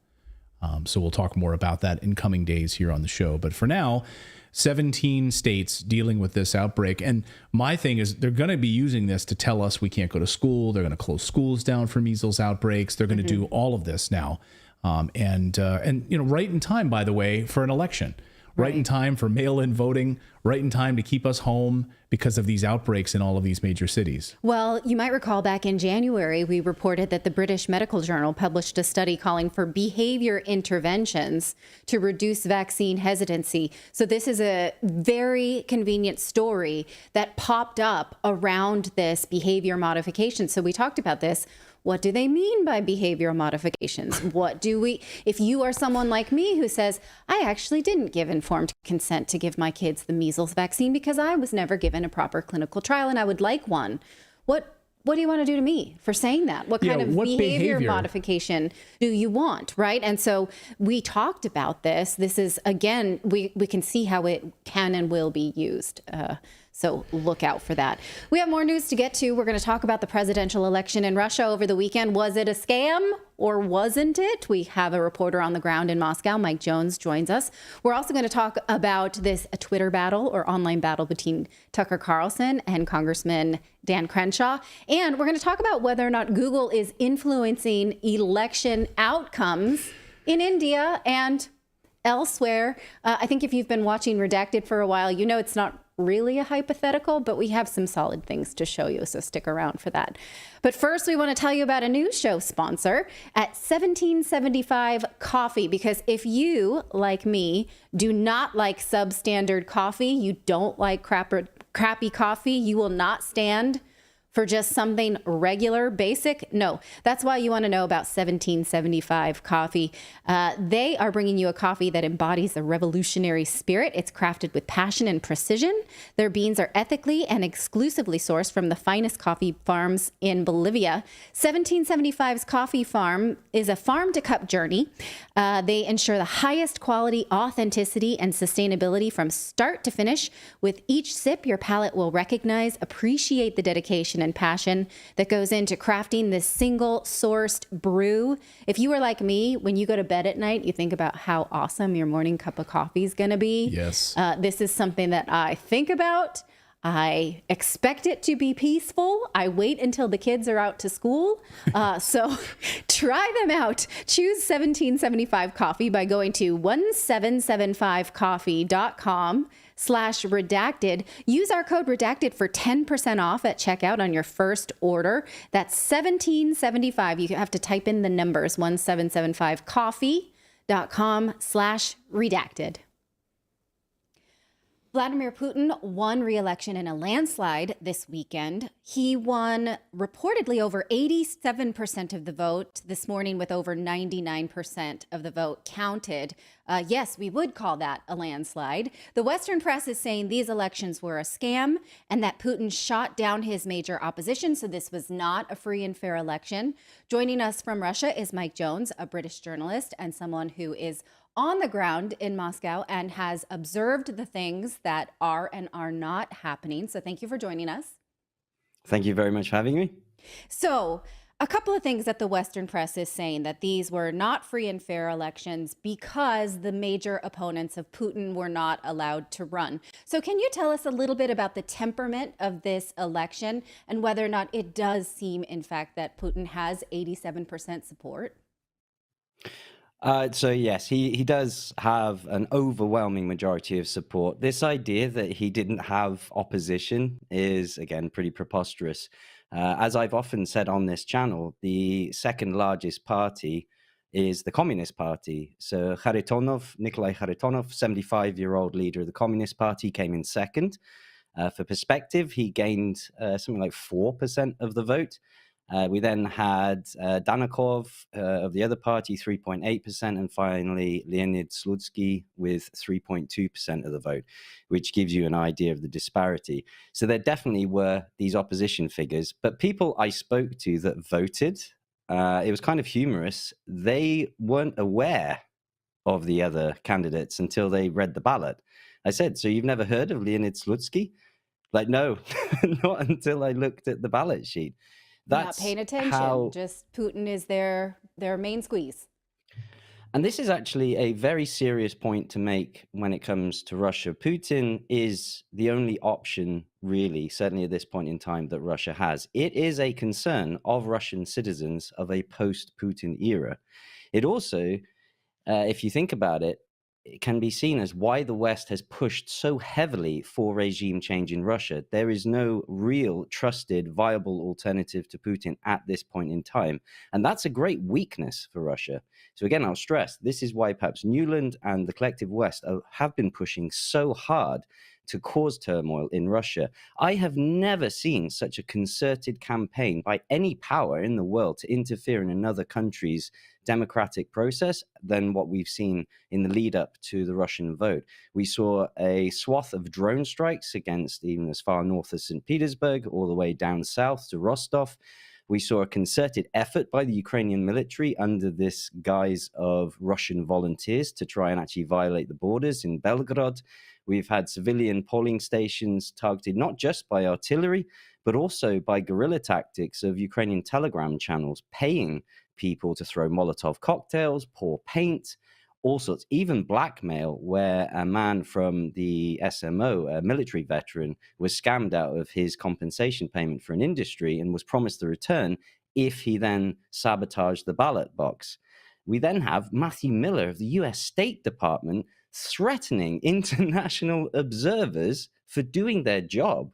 So we'll talk more about that in coming days here on the show. But for now, 17 states dealing with this outbreak. And my thing is they're going to be using this to tell us we can't go to school. They're going to close schools down for measles outbreaks. They're going to do all of this now. And right in time, by the way, for an election. right in time for mail-in voting, right in time to keep us home because of these outbreaks in all of these major cities. Well, you might recall back in January, we reported that the British Medical Journal published a study calling for behavior interventions to reduce vaccine hesitancy. So this is a very convenient story that popped up around this behavior modification. So we talked about this. What do they mean by behavioral modifications? If you are someone like me who says, I actually didn't give informed consent to give my kids the measles vaccine because I was never given a proper clinical trial and I would like one. What do you want to do to me for saying that? What kind of behavior modification do you want, right? And so we talked about this. This is, again, we can see how it can and will be used. So look out for that. We have more news to get to. We're going to talk about the presidential election in Russia over the weekend. Was it a scam or wasn't it? We have a reporter on the ground in Moscow. Mike Jones joins us. We're also going to talk about this Twitter battle or online battle between Tucker Carlson and Congressman Dan Crenshaw. And we're going to talk about whether or not Google is influencing election outcomes in India and elsewhere. I think if you've been watching Redacted for a while, you know it's not really a hypothetical, but we have some solid things to show you, so stick around for that. But first, we want to tell you about a new show sponsor at 1775 Coffee, because if you, like me, do not like substandard coffee, you don't like crappy coffee, you will not stand for just something regular, basic? No, that's why you want to know about 1775 Coffee. They are bringing you a coffee that embodies the revolutionary spirit. It's crafted with passion and precision. Their beans are ethically and exclusively sourced from the finest coffee farms in Bolivia. 1775's Coffee Farm is a farm-to-cup journey. They ensure the highest quality, authenticity, and sustainability from start to finish. With each sip, your palate will recognize, appreciate the dedication and passion that goes into crafting this single-sourced brew. If you are like me, when you go to bed at night, you think about how awesome your morning cup of coffee is going to be. Yes. This is something that I think about. I expect it to be peaceful. I wait until the kids are out to school. So try them out. Choose 1775 Coffee by going to 1775coffee.com/redacted. Use our code redacted for 10% off at checkout on your first order. That's 1775. You have to type in the numbers, 1775coffee.com/redacted. Vladimir Putin won re-election in a landslide this weekend. He won reportedly over 87% of the vote this morning, with over 99% of the vote counted. Yes, we would call that a landslide. The Western press is saying these elections were a scam and that Putin shot down his major opposition, so this was not a free and fair election. Joining us from Russia is Mike Jones, a British journalist and someone who is on the ground in Moscow and has observed the things that are and are not happening. So thank you for joining us. Thank you very much for having me. So a couple of things that the Western press is saying, that these were not free and fair elections because the major opponents of Putin were not allowed to run. So can you tell us a little bit about the temperament of this election and whether or not it does seem, in fact, that Putin has 87% support? So yes, he does have an overwhelming majority of support. This idea that he didn't have opposition is, again, pretty preposterous. As I've often said on this channel, the second largest party is the Communist Party. So Nikolai Kharitonov, 75-year-old leader of the Communist Party, came in second. For perspective, he gained something like 4% of the vote. We then had Danakov of the other party, 3.8%, and finally Leonid Slutsky with 3.2% of the vote, which gives you an idea of the disparity. So there definitely were these opposition figures, but people I spoke to that voted, it was kind of humorous. They weren't aware of the other candidates until they read the ballot. I said, so you've never heard of Leonid Slutsky? Like, no, not until I looked at the ballot sheet. That's not paying attention. Just Putin is their main squeeze. And this is actually a very serious point to make when it comes to Russia. Putin is the only option, really, certainly at this point in time, that Russia has. It is a concern of Russian citizens of a post-Putin era. It also, if you think about it, can be seen as why the West has pushed so heavily for regime change in Russia. There is no real, trusted, viable alternative to Putin at this point in time. And that's a great weakness for Russia. So again, I'll stress, this is why perhaps Newland and the collective West have been pushing so hard to cause turmoil in Russia. I have never seen such a concerted campaign by any power in the world to interfere in another country's democratic process than what we've seen in the lead up to the Russian vote. We saw a swath of drone strikes against even as far north as St. Petersburg, all the way down south to Rostov. We saw a concerted effort by the Ukrainian military under this guise of Russian volunteers to try and actually violate the borders in Belgorod. We've had civilian polling stations targeted not just by artillery, but also by guerrilla tactics of Ukrainian Telegram channels paying people to throw Molotov cocktails, pour paint, all sorts, even blackmail, where a man from the SMO, a military veteran, was scammed out of his compensation payment for an industry and was promised a return if he then sabotaged the ballot box. We then have Matthew Miller of the US State Department threatening international observers for doing their job,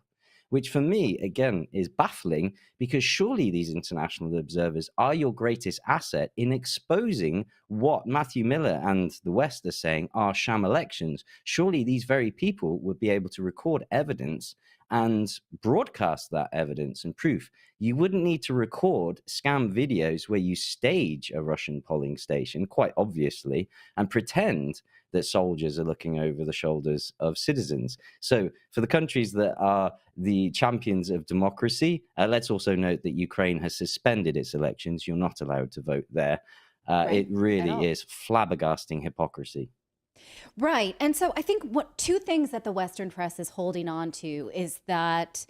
which for me, again, is baffling, because surely these international observers are your greatest asset in exposing what Matthew Miller and the West are saying are sham elections. Surely these very people would be able to record evidence and broadcast that evidence and proof. You wouldn't need to record scam videos where you stage a Russian polling station, quite obviously, and pretend that soldiers are looking over the shoulders of citizens. So for the countries that are the champions of democracy, let's also note that Ukraine has suspended its elections. You're not allowed to vote there. Right. It really is flabbergasting hypocrisy. Right. And so I think what two things that the Western press is holding on to is that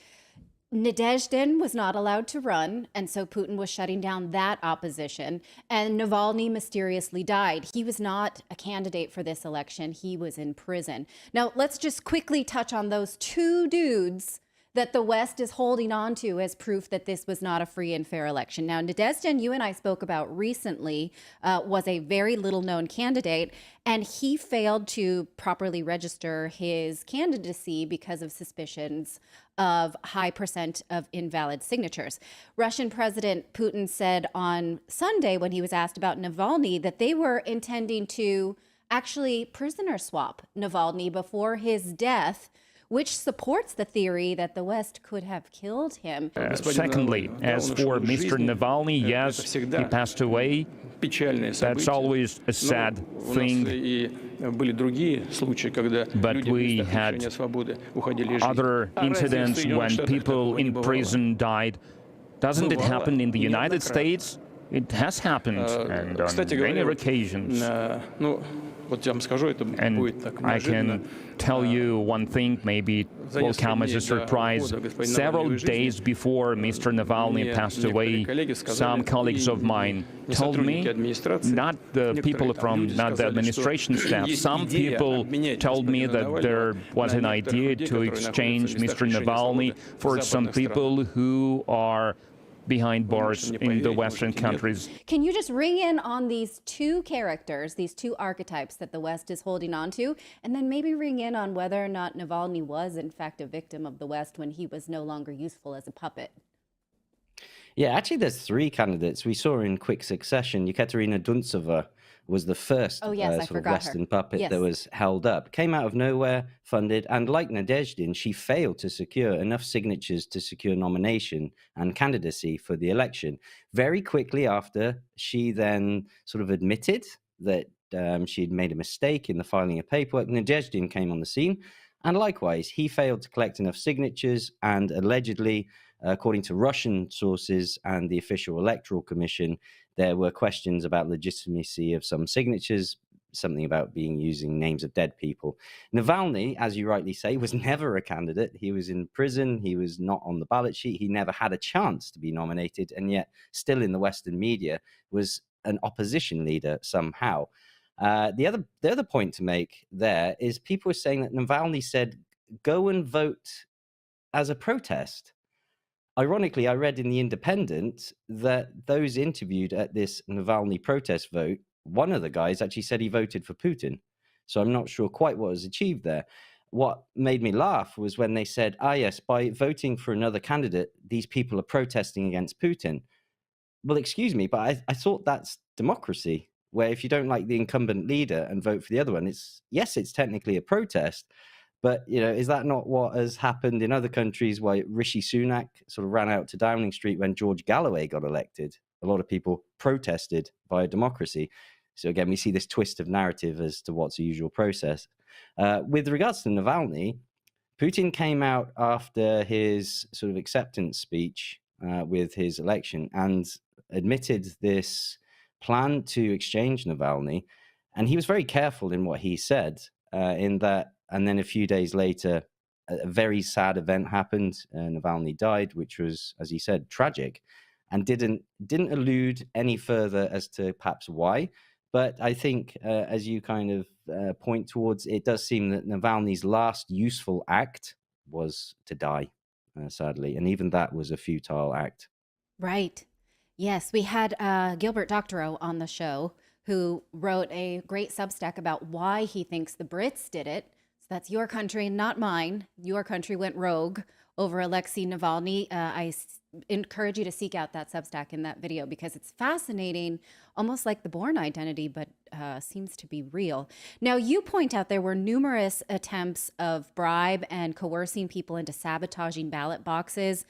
Nadezhdin was not allowed to run, and so Putin was shutting down that opposition. And Navalny mysteriously died. He was not a candidate for this election. He was in prison. Now, let's just quickly touch on those two dudes that the West is holding on to as proof that this was not a free and fair election. Now, Nadezhdin, you and I spoke about recently, was a very little-known candidate, and he failed to properly register his candidacy because of suspicions of high percent of invalid signatures. Russian President Putin said on Sunday, when he was asked about Navalny, that they were intending to actually prisoner swap Navalny before his death, which supports the theory that the West could have killed him. Secondly, as for Mr. Navalny, yes, he passed away. That's always a sad thing. But we had other incidents when people in prison died. Doesn't it happen in the United States? It has happened, and on many occasions. And I can tell you one thing, maybe it will come as a surprise. Several days before Mr. Navalny passed away, some colleagues of mine told me, not the people from, not the administration staff, some people told me that there was an idea to exchange Mr. Navalny for some people who are behind bars in the Western countries. Can you just ring in on these two characters, these two archetypes that the West is holding on to, and then maybe ring in on whether or not Navalny was in fact a victim of the West when he was no longer useful as a puppet? Yeah, actually there's three candidates. We saw in quick succession, Yekaterina Duntsova was the first sort of Western puppet that was held up. Came out of nowhere, funded, and like Nadezhdin, she failed to secure enough signatures to secure nomination and candidacy for the election. Very quickly after, she then sort of admitted that she'd made a mistake in the filing of paperwork. Nadezhdin came on the scene, and likewise, he failed to collect enough signatures, and allegedly, according to Russian sources and the official electoral commission, there were questions about legitimacy of some signatures, something about being using names of dead people. Navalny, as you rightly say, was never a candidate. He was in prison. He was not on the ballot sheet. He never had a chance to be nominated, and yet still in the Western media was an opposition leader somehow. The other point to make there is people were saying that Navalny said, go and vote as a protest. Ironically, I read in The Independent that those interviewed at this Navalny protest vote, one of the guys actually said he voted for Putin. So I'm not sure quite what was achieved there. What made me laugh was when they said, yes, by voting for another candidate, these people are protesting against Putin. Well, excuse me, but I thought that's democracy, where if you don't like the incumbent leader and vote for the other one, it's technically a protest. But, is that not what has happened in other countries where Rishi Sunak sort of ran out to Downing Street when George Galloway got elected? A lot of people protested via democracy. So again, we see this twist of narrative as to what's a usual process. With regards to Navalny, Putin came out after his sort of acceptance speech with his election and admitted this plan to exchange Navalny. And he was very careful in what he said in that. And then a few days later, a very sad event happened. Navalny died, which was, as he said, tragic, and didn't allude any further as to perhaps why. But I think, as you kind of point towards, it does seem that Navalny's last useful act was to die, sadly. And even that was a futile act. Right. Yes, we had Gilbert Doctorow on the show, who wrote a great Substack about why he thinks the Brits did it. So that's your country, not mine. Your country went rogue over Alexei Navalny. I encourage you to seek out that Substack in that video because it's fascinating, almost like the Bourne Identity, but seems to be real. Now, you point out there were numerous attempts of bribe and coercing people into sabotaging ballot boxes.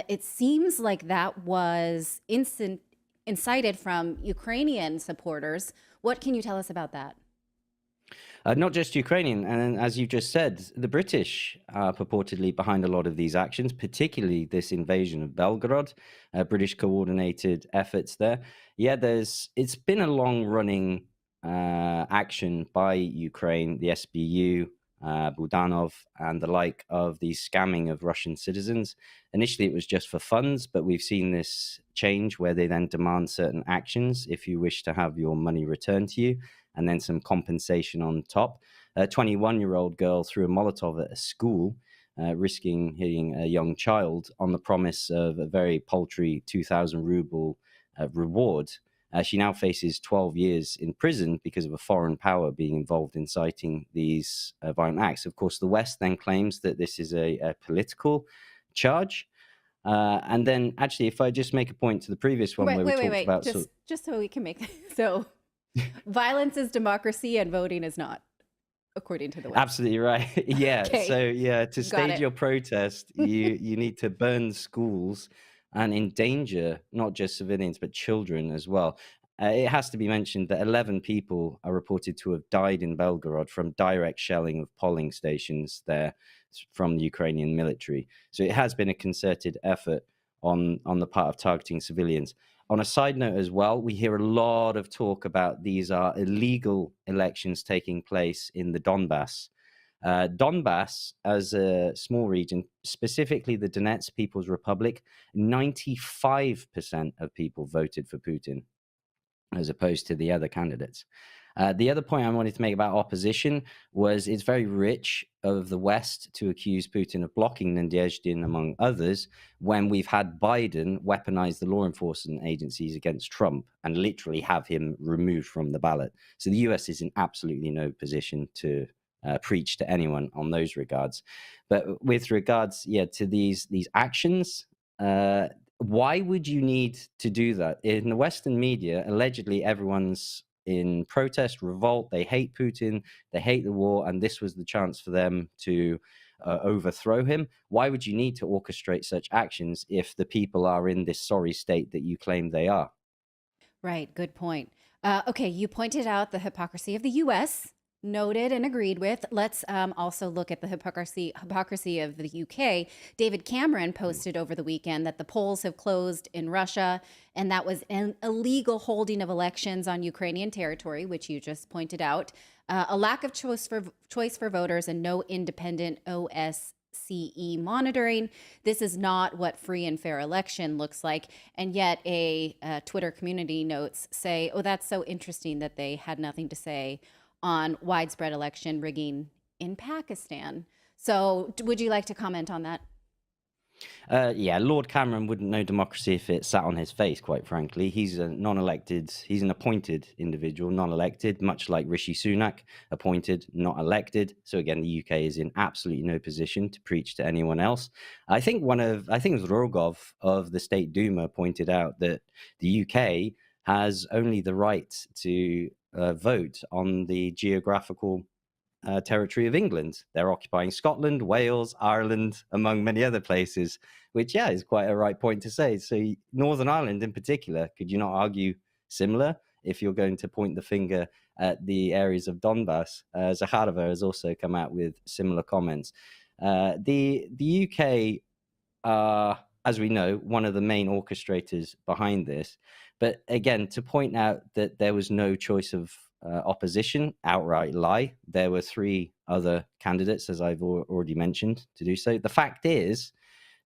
It seems like that was incited from Ukrainian supporters. What can you tell us about that? Not just Ukrainian, and as you just said, the British are purportedly behind a lot of these actions, particularly this invasion of Belgorod, British coordinated efforts there. Yeah, it's been a long-running action by Ukraine, the SBU, Budanov, and the like of the scamming of Russian citizens. Initially, it was just for funds, but we've seen this change where they then demand certain actions if you wish to have your money returned to you, and then some compensation on top. A 21-year-old girl threw a Molotov at a school, risking hitting a young child on the promise of a very paltry 2,000 ruble reward. She now faces 12 years in prison because of a foreign power being involved in inciting these violent acts. Of course, the West then claims that this is a political charge. And then, actually, if I just make a point to the previous one where we talked about... Just so we can make... So... Violence is democracy and voting is not, according to the West. Absolutely right. Yeah. Okay. So yeah, to stage your protest, you need to burn schools and endanger not just civilians but children as well. It has to be mentioned that 11 people are reported to have died in Belgorod from direct shelling of polling stations there from the Ukrainian military. So it has been a concerted effort on the part of targeting civilians. On a side note as well, we hear a lot of talk about these are illegal elections taking place in the Donbass. Donbass, as a small region, specifically the Donetsk People's Republic, 95% of people voted for Putin, as opposed to the other candidates. The other point I wanted to make about opposition was it's very rich of the West to accuse Putin of blocking Nadezhdin, among others, when we've had Biden weaponize the law enforcement agencies against Trump and literally have him removed from the ballot. So the US is in absolutely no position to preach to anyone on those regards. But with regards, to these actions, why would you need to do that? In the Western media, allegedly everyone's in protest, revolt, they hate Putin, they hate the war, and this was the chance for them to overthrow him. Why would you need to orchestrate such actions if the people are in this sorry state that you claim they are? Right, good point. Okay, you pointed out the hypocrisy of the U.S., noted and agreed with. Let's also look at the hypocrisy of the UK. David Cameron posted over the weekend that the polls have closed in Russia, and that was an illegal holding of elections on Ukrainian territory, which you just pointed out. A lack of choice for voters and no independent OSCE monitoring. This is not what free and fair election looks like. And yet a Twitter community notes say, oh, that's so interesting that they had nothing to say on widespread election rigging in Pakistan. So would you like to comment on that? Yeah, Lord Cameron wouldn't know democracy if it sat on his face, quite frankly. He's a non-elected, he's an appointed individual, non-elected, much like Rishi Sunak, appointed, not elected. So again, the UK is in absolutely no position to preach to anyone else. I think it was Rogov of the State Duma pointed out that the UK has only the right to vote on the geographical territory of England. They're occupying Scotland, Wales, Ireland, among many other places, which, yeah, is quite a right point to say. So Northern Ireland in particular, could you not argue similar if you're going to point the finger at the areas of Donbass? Zakharova has also come out with similar comments. The UK are, as we know, one of the main orchestrators behind this. But again, to point out that there was no choice of opposition, outright lie. There were 3 other candidates, as I've already mentioned, to do so. The fact is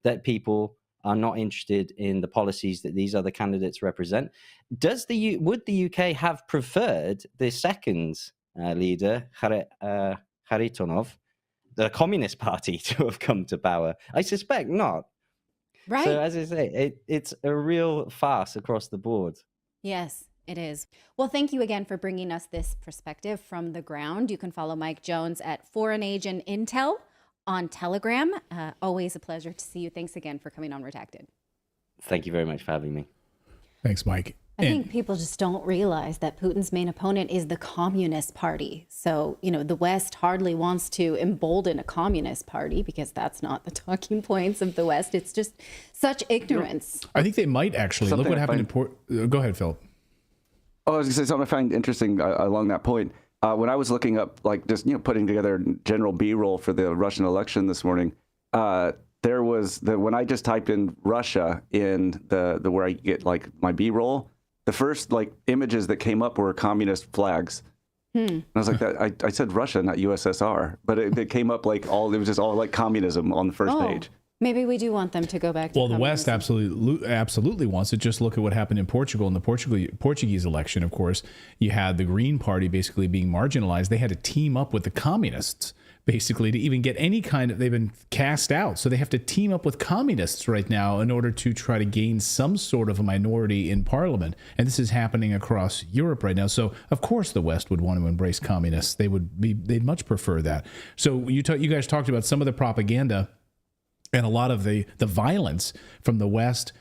that people are not interested in the policies that these other candidates represent. Would the UK have preferred the second leader, Kharitonov, the Communist Party, to have come to power? I suspect not. Right. So as I say, it's a real farce across the board. Yes, it is. Well, thank you again for bringing us this perspective from the ground. You can follow Mike Jones at Foreign Agent Intel on Telegram. Always a pleasure to see you. Thanks again for coming on Redacted. Thank you very much for having me. Thanks, Mike. I think people just don't realize that Putin's main opponent is the Communist Party. So, the West hardly wants to embolden a Communist Party because that's not the talking points of the West. It's just such ignorance. I think they might actually. Look what happened in Go ahead, Philip. Oh, I was going to say something I find interesting along that point. When I was looking up, putting together general B-roll for the Russian election this morning, there was when I just typed in Russia in the where I get my B-roll, the first images that came up were communist flags. And I was like, I said Russia, not USSR, but it came up it was just all communism on the first page. Maybe we do want them to go back to the West absolutely wants it. Just look at what happened in Portugal in the Portuguese election. Of course, you had the Green Party basically being marginalized. They had to team up with the communists basically to even get any kind of, they've been cast out. So they have to team up with communists right now in order to try to gain some sort of a minority in parliament. And this is happening across Europe right now. So of course the West would want to embrace communists. They'd much prefer that. So you guys talked about some of the propaganda and a lot of the violence from the West,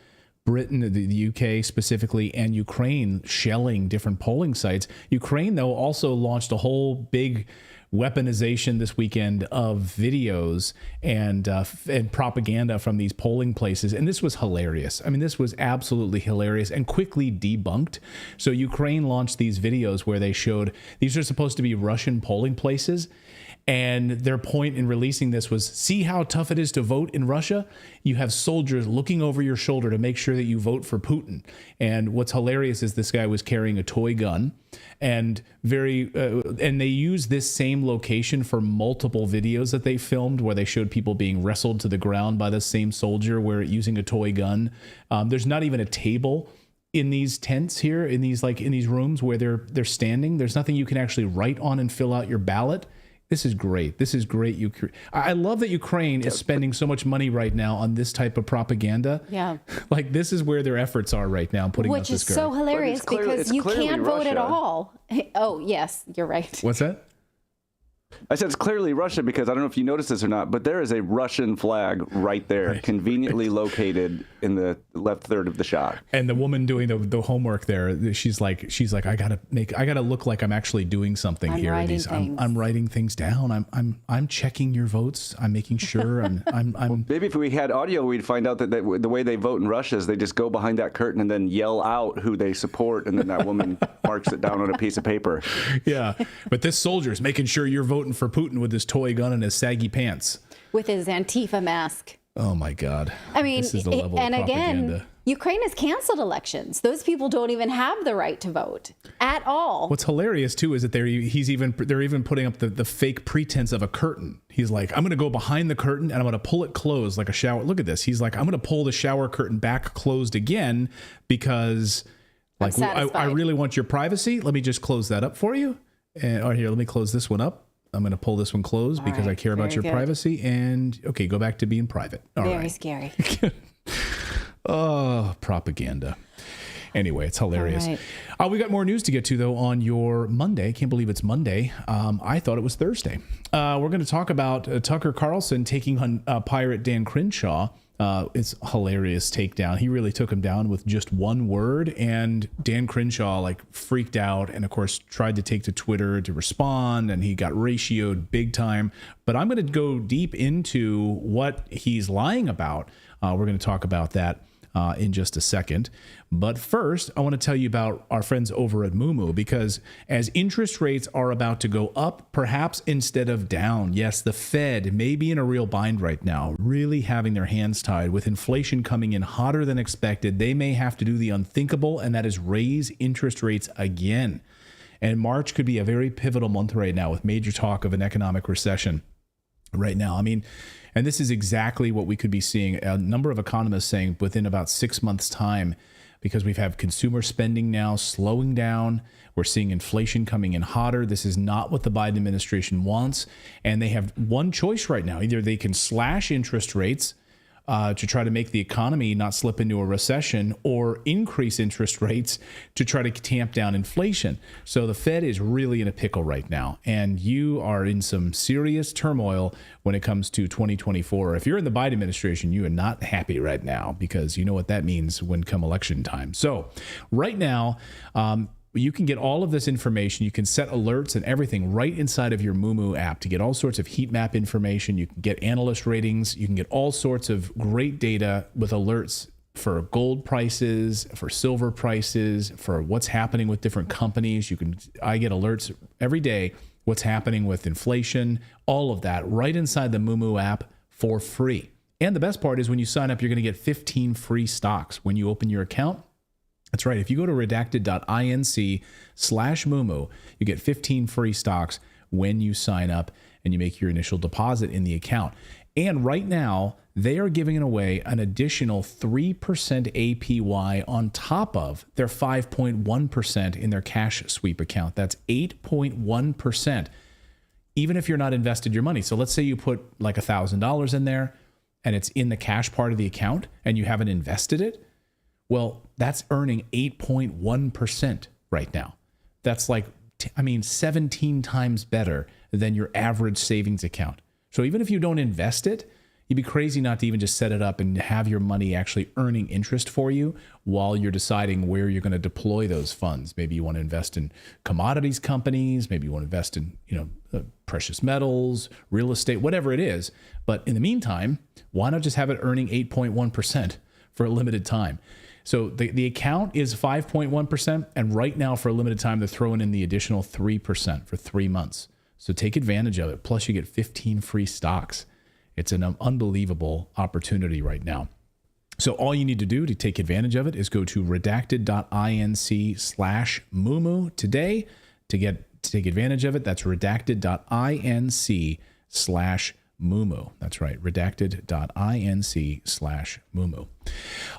Britain, the UK specifically, and Ukraine shelling different polling sites. Ukraine, though, also launched a whole big weaponization this weekend of videos and propaganda from these polling places. And this was hilarious. I mean, this was absolutely hilarious and quickly debunked. So Ukraine launched these videos where they showed these are supposed to be Russian polling places. And their point in releasing this was, see how tough it is to vote in Russia? You have soldiers looking over your shoulder to make sure that you vote for Putin. And what's hilarious is this guy was carrying a toy gun, and and they used this same location for multiple videos that they filmed where they showed people being wrestled to the ground by the same soldier using a toy gun. There's not even a table in these tents here, in these rooms where they're standing. There's nothing you can actually write on and fill out your ballot. This is great. This is great. I love that Ukraine is spending so much money right now on this type of propaganda. Yeah. This is where their efforts are right now, putting out this Which is so hilarious because you can't vote at all. Oh, yes, you're right. What's that? I said it's clearly Russia because I don't know if you noticed this or not, but there is a Russian flag right there, conveniently located in the left third of the shot. And the woman doing the homework there, she's like, I gotta look like I'm actually doing something here. I'm writing things down. I'm checking your votes. I'm making sure. Well, maybe if we had audio, we'd find out that the way they vote in Russia is they just go behind that curtain and then yell out who they support, and then that woman marks it down on a piece of paper. Yeah, but this soldier is making sure you're voting for Putin with his toy gun and his saggy pants. With his Antifa mask. Oh my God. I mean, this is the level and of propaganda. Again, Ukraine has canceled elections. Those people don't even have the right to vote at all. What's hilarious too is that they're even putting up the fake pretense of a curtain. He's like, I'm going to go behind the curtain and I'm going to pull it closed like a shower. Look at this. He's like, I'm going to pull the shower curtain back closed again because I really want your privacy. Let me just close that up for you. And here, let me close this one up. I'm going to pull this one closed because I care about your privacy. And okay, go back to being private. All right. Very scary. Oh, propaganda. Anyway, it's hilarious. All right. We got more news to get to, though, on your Monday. Can't believe it's Monday. I thought it was Thursday. We're going to talk about Tucker Carlson taking on pirate Dan Crenshaw. It's a hilarious takedown. He really took him down with just one word, and Dan Crenshaw freaked out and, of course, tried to take to Twitter to respond, and he got ratioed big time. But I'm going to go deep into what he's lying about. We're going to talk about that in just a second. But first, I want to tell you about our friends over at Moomoo, because as interest rates are about to go up, perhaps instead of down, yes, the Fed may be in a real bind right now, really having their hands tied. With inflation coming in hotter than expected, they may have to do the unthinkable, and that is raise interest rates again. And March could be a very pivotal month right now with major talk of an economic recession right now. I mean, and this is exactly what we could be seeing. A number of economists saying within about 6 months' time, because we've had consumer spending now slowing down. We're seeing inflation coming in hotter. This is not what the Biden administration wants. And they have one choice right now. Either they can slash interest rates to try to make the economy not slip into a recession, or increase interest rates to try to tamp down inflation. So the Fed is really in a pickle right now, and you are in some serious turmoil when it comes to 2024. If you're in the Biden administration, you are not happy right now, because you know what that means when come election time. So right now, you can get all of this information. You can set alerts and everything right inside of your Moomoo app to get all sorts of heat map information. You can get analyst ratings. You can get all sorts of great data with alerts for gold prices, for silver prices, for what's happening with different companies. I get alerts every day, what's happening with inflation, all of that right inside the Moomoo app for free. And the best part is when you sign up, you're going to get 15 free stocks when you open your account. That's right. If you go to redacted.inc/Moomoo, you get 15 free stocks when you sign up and you make your initial deposit in the account. And right now, they are giving away an additional 3% APY on top of their 5.1% in their cash sweep account. That's 8.1%, even if you're not invested your money. So let's say you put like $1,000 in there and it's in the cash part of the account and you haven't invested it. Well, that's earning 8.1% right now. That's 17 times better than your average savings account. So even if you don't invest it, you'd be crazy not to even just set it up and have your money actually earning interest for you while you're deciding where you're going to deploy those funds. Maybe you want to invest in commodities companies. Maybe you want to invest in, precious metals, real estate, whatever it is. But in the meantime, why not just have it earning 8.1% for a limited time? So the account is 5.1%, and right now for a limited time, they're throwing in the additional 3% for 3 months. So take advantage of it. Plus, you get 15 free stocks. It's an unbelievable opportunity right now. So all you need to do to take advantage of it is go to redacted.inc/Moomoo today to take advantage of it. That's redacted.inc/Moomoo. That's right, redacted.inc/Moomoo.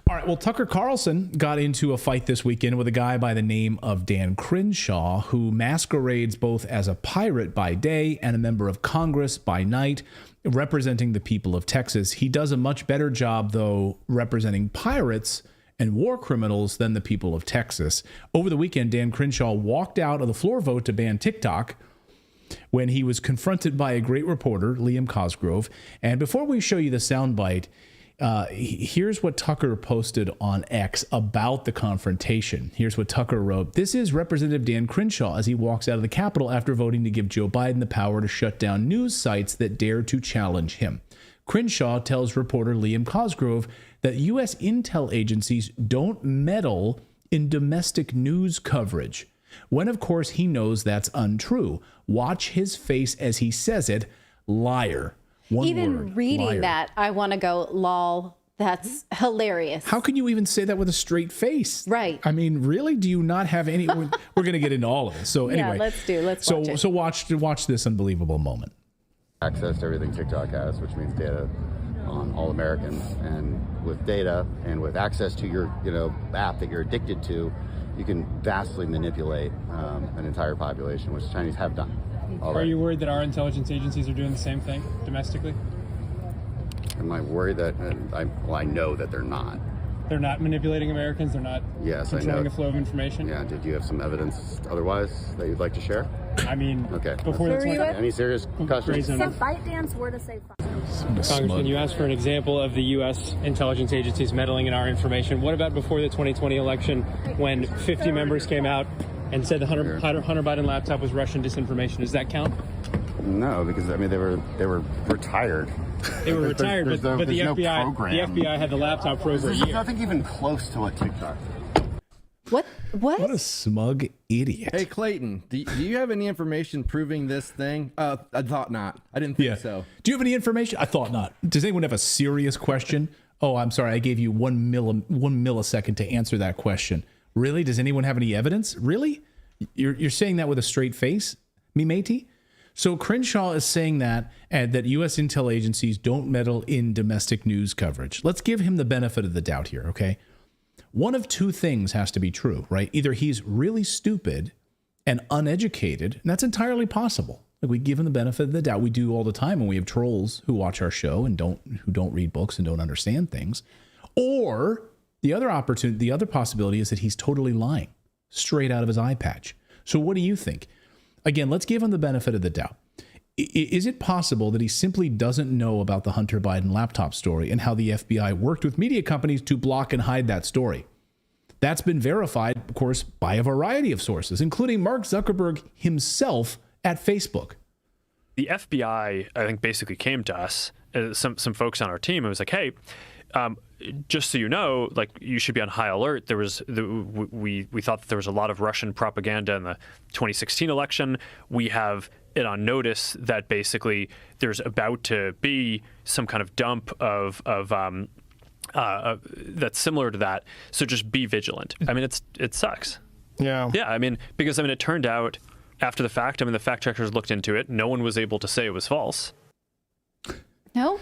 All right, well, Tucker Carlson got into a fight this weekend with a guy by the name of Dan Crenshaw, who masquerades both as a pirate by day and a member of Congress by night, representing the people of Texas. He does a much better job, though, representing pirates and war criminals than the people of Texas. Over the weekend, Dan Crenshaw walked out of the floor vote to ban TikTok when he was confronted by a great reporter, Liam Cosgrove. And before we show you the soundbite, here's what Tucker posted on X about the confrontation. Here's what Tucker wrote. This is Representative Dan Crenshaw as he walks out of the Capitol after voting to give Joe Biden the power to shut down news sites that dare to challenge him. Crenshaw tells reporter Liam Cosgrove that U.S. intel agencies don't meddle in domestic news coverage, when, of course, he knows that's untrue. Watch his face as he says it. Liar. Even reading that, I want to go, lol, that's hilarious. How can you even say that with a straight face? Right. I mean, really? Do you not have any? We're going to get into all of this. So anyway. Yeah, let's watch it. So watch this unbelievable moment. Access to everything TikTok has, which means data on all Americans. And with data and with access to your app that you're addicted to, you can vastly manipulate an entire population, which the Chinese have done. Are you worried that our intelligence agencies are doing the same thing domestically? Am I worried that? I know that they're not. They're not manipulating Americans? They're not controlling the flow of information? Yeah, did you have some evidence otherwise that you'd like to share? I mean, okay. Before Any serious questions? So fight dance were to say fight. Congressman, you asked for an example of the U.S. intelligence agencies meddling in our information. What about before the 2020 election when 50 members came out and said the Hunter Biden laptop was Russian disinformation? Does that count? No, because I mean they were retired. They were retired, but the FBI had the laptop for over a year. There's nothing even close to what TikTok. What? What a smug idiot. Hey, Clayton, do you have any information proving this thing? I thought not. I didn't think so. Do you have any information? I thought not. Does anyone have a serious question? Oh, I'm sorry. I gave you one millisecond to answer that question. Really? Does anyone have any evidence? Really? You're saying that with a straight face, me matey? So Crenshaw is saying that U.S. intel agencies don't meddle in domestic news coverage. Let's give him the benefit of the doubt here, okay? One of two things has to be true, right? Either he's really stupid and uneducated, and that's entirely possible. Like, we give him the benefit of the doubt. We do all the time when we have trolls who watch our show and who don't read books and don't understand things. Or the other possibility is that he's totally lying straight out of his eye patch. So what do you think? Again, let's give him the benefit of the doubt. Is it possible that he simply doesn't know about the Hunter Biden laptop story and how the FBI worked with media companies to block and hide that story? That's been verified, of course, by a variety of sources, including Mark Zuckerberg himself at Facebook. The FBI, I think, basically came to us, some folks on our team, and was like, hey, just so you know, like, you should be on high alert. We thought that there was a lot of Russian propaganda in the 2016 election. We have it on notice that basically there's about to be some kind of dump of that's similar to that. So just be vigilant. I mean, it sucks. Yeah. Yeah. I mean, because it turned out after the fact. I mean, the fact checkers looked into it. No one was able to say it was false. No.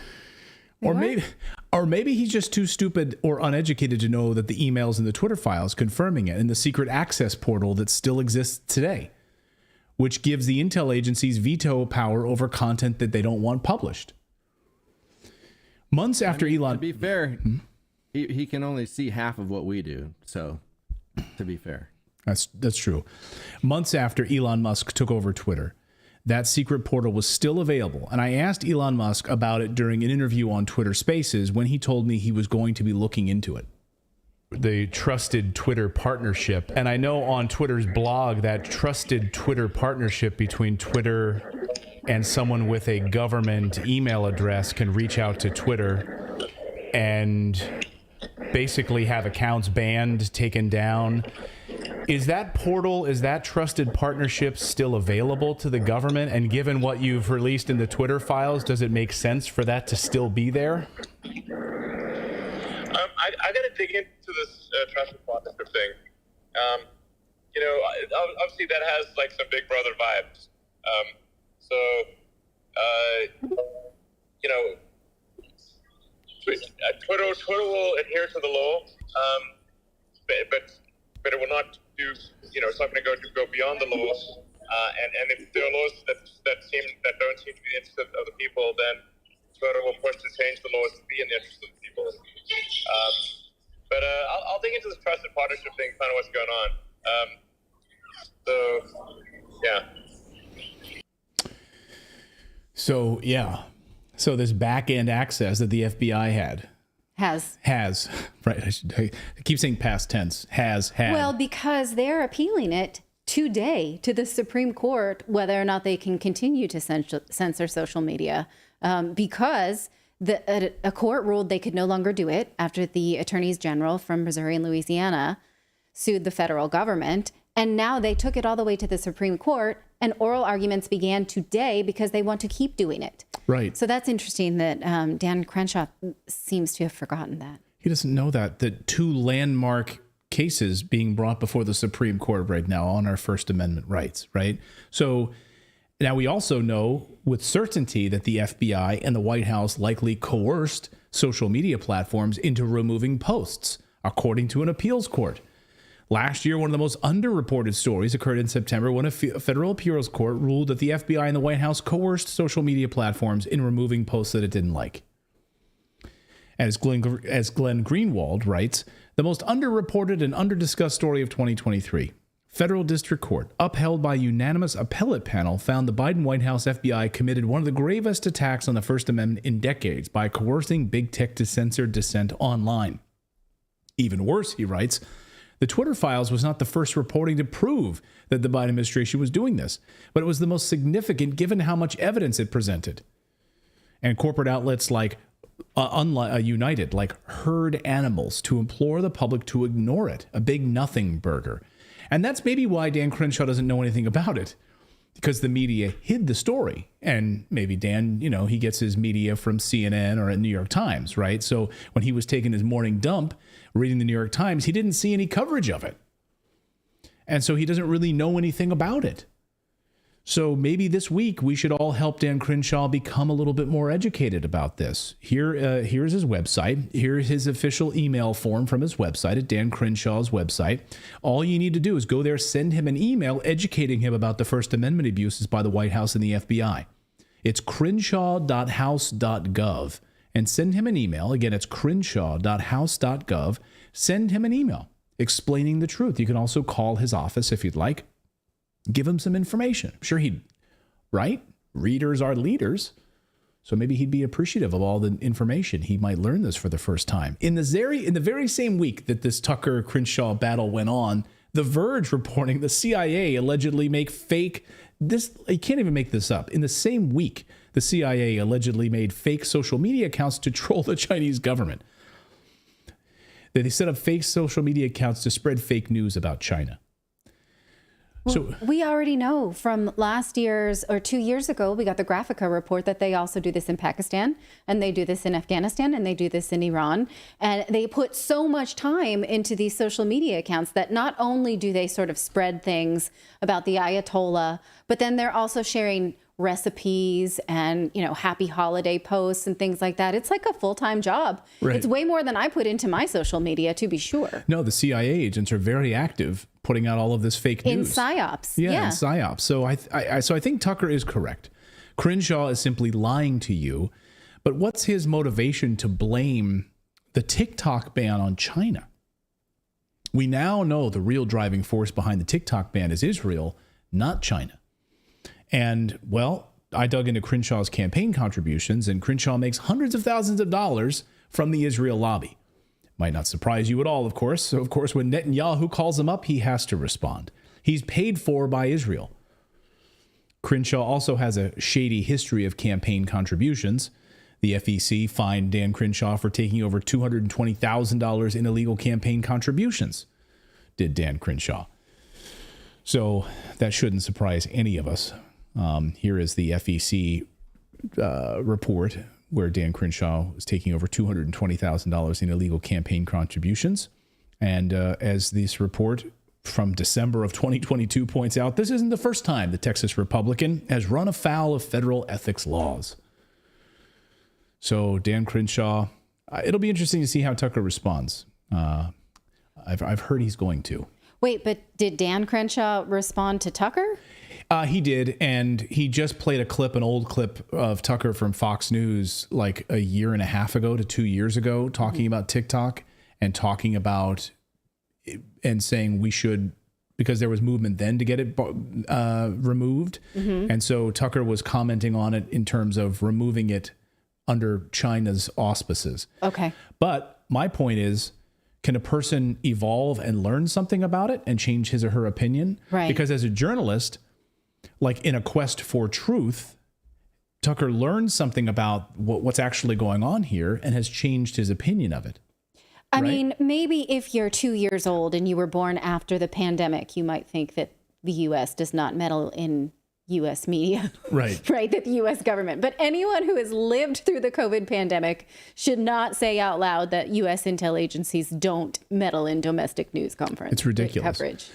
Or maybe he's just too stupid or uneducated to know that the emails and the Twitter files confirming it and the secret access portal that still exists today, which gives the intel agencies veto power over content that they don't want published. Months after Elon... To be fair, he can only see half of what we do. So, to be fair. That's true. Months after Elon Musk took over Twitter, that secret portal was still available. And I asked Elon Musk about it during an interview on Twitter Spaces when he told me he was going to be looking into it. The trusted Twitter partnership. And I know on Twitter's blog that trusted Twitter partnership between Twitter and someone with a government email address can reach out to Twitter and basically have accounts banned, taken down. Is that portal, is that trusted partnership still available to the government? And given what you've released in the Twitter files, does it make sense for that to still be there? I got to dig into this trusted partnership thing. Obviously that has like some Big Brother vibes. Twitter will adhere to the law, but it will not do. It's not going to go beyond the laws. And if there are laws that don't seem to be in the interest of the people, then Twitter will push to change the laws to be in the interest of the people. I'll dig into this trusted partnership thing, find out what's going on. So this back-end access that the FBI has, right? I keep saying past tense, has had. Well, because they're appealing it today to the Supreme Court, whether or not they can continue to censor social media, because a court ruled they could no longer do it after the attorneys general from Missouri and Louisiana sued the federal government. And now they took it all the way to the Supreme Court, and oral arguments began today because they want to keep doing it. Right. So that's interesting that Dan Crenshaw seems to have forgotten that. He doesn't know that two landmark cases being brought before the Supreme Court right now on our First Amendment rights, right? So now we also know with certainty that the FBI and the White House likely coerced social media platforms into removing posts, according to an appeals court. Last year, one of the most underreported stories occurred in September when a federal appeals court ruled that the FBI and the White House coerced social media platforms in removing posts that it didn't like. As Glenn Greenwald writes, the most underreported and underdiscussed story of 2023. Federal District Court, upheld by unanimous appellate panel, found the Biden White House FBI committed one of the gravest attacks on the First Amendment in decades by coercing big tech to censor dissent online. Even worse, he writes, the Twitter files was not the first reporting to prove that the Biden administration was doing this, but it was the most significant given how much evidence it presented. And corporate outlets like United, like herd animals, to implore the public to ignore it, a big nothing burger. And that's maybe why Dan Crenshaw doesn't know anything about it, because the media hid the story. And maybe Dan, he gets his media from CNN or a New York Times, right? So when he was taking his morning dump, reading the New York Times, he didn't see any coverage of it. And so he doesn't really know anything about it. So maybe this week we should all help Dan Crenshaw become a little bit more educated about this. Here's his website. Here's his official email form from his website at Dan Crenshaw's website. All you need to do is go there, send him an email educating him about the First Amendment abuses by the White House and the FBI. It's crenshaw.house.gov. And send him an email. Again, it's crenshaw.house.gov. Send him an email explaining the truth. You can also call his office if you'd like. Give him some information. I'm sure he'd, right? Readers are leaders. So maybe he'd be appreciative of all the information. He might learn this for the first time. In the very same week that this Tucker-Crenshaw battle went on, The Verge reporting the CIA allegedly make fake, you can't even make this up. In the same week, the CIA allegedly made fake social media accounts to troll the Chinese government. They set up fake social media accounts to spread fake news about China. Well, we already know from last year's or 2 years ago, we got the Graphica report that they also do this in Pakistan, and they do this in Afghanistan, and they do this in Iran. And they put so much time into these social media accounts that not only do they sort of spread things about the Ayatollah, but then they're also sharing recipes and, happy holiday posts and things like that. It's like a full-time job. Right. It's way more than I put into my social media, to be sure. No, the CIA agents are very active putting out all of this fake news. In PSYOPs. Yeah, in PSYOPs. So I think Tucker is correct. Crenshaw is simply lying to you. But what's his motivation to blame the TikTok ban on China? We now know the real driving force behind the TikTok ban is Israel, not China. And, well, I dug into Crenshaw's campaign contributions, and Crenshaw makes hundreds of thousands of dollars from the Israel lobby. Might not surprise you at all, of course. So, of course, when Netanyahu calls him up, he has to respond. He's paid for by Israel. Crenshaw also has a shady history of campaign contributions. The FEC fined Dan Crenshaw for taking over $220,000 in illegal campaign contributions, did Dan Crenshaw. So that shouldn't surprise any of us. Here is the FEC report where Dan Crenshaw was taking over $220,000 in illegal campaign contributions. And as this report from December of 2022 points out, this isn't the first time the Texas Republican has run afoul of federal ethics laws. So Dan Crenshaw, it'll be interesting to see how Tucker responds. I've heard he's going to. Wait, but did Dan Crenshaw respond to Tucker? He did, and he just played an old clip of Tucker from Fox News like a year and a half ago to 2 years ago, talking about TikTok and talking about and saying we should, because there was movement then to get it removed. Mm-hmm. And so Tucker was commenting on it in terms of removing it under China's auspices. Okay. But my point is, can a person evolve and learn something about it and change his or her opinion? Right. Because as a journalist, like in a quest for truth, Tucker learned something about what's actually going on here and has changed his opinion of it. I mean, maybe if you're 2 years old and you were born after the pandemic, you might think that the U.S. does not meddle in U.S. media. Right. Right, that the U.S. government. But anyone who has lived through the COVID pandemic should not say out loud that U.S. intel agencies don't meddle in domestic news conference. It's ridiculous. Coverage.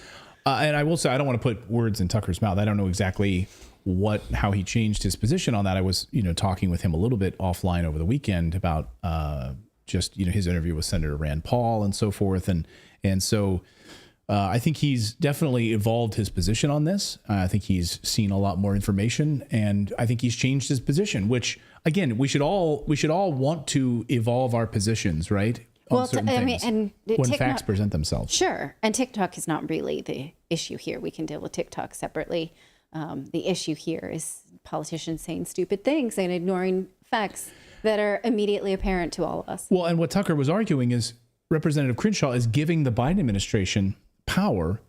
And I will say, I don't want to put words in Tucker's mouth. I don't know exactly how he changed his position on that. I was, talking with him a little bit offline over the weekend about his interview with Senator Rand Paul and so forth. And so I think he's definitely evolved his position on this. I think he's seen a lot more information, and I think he's changed his position. Which, again, we should all want to evolve our positions, right? On certain things, and when TikTok, facts present themselves. Sure, and TikTok is not really the issue here. We can deal with TikTok separately. The issue here is politicians saying stupid things and ignoring facts that are immediately apparent to all of us. Well, and what Tucker was arguing is Representative Crenshaw is giving the Biden administration power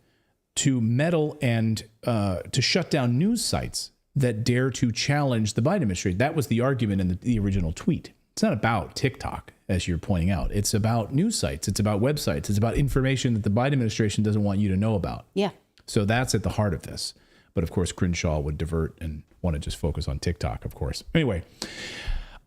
to meddle and to shut down news sites that dare to challenge the Biden administration. That was the argument in the original tweet. It's not about TikTok, as you're pointing out. It's about news sites. It's about websites. It's about information that the Biden administration doesn't want you to know about. Yeah. So that's at the heart of this. But of course, Crenshaw would divert and want to just focus on TikTok, of course. Anyway,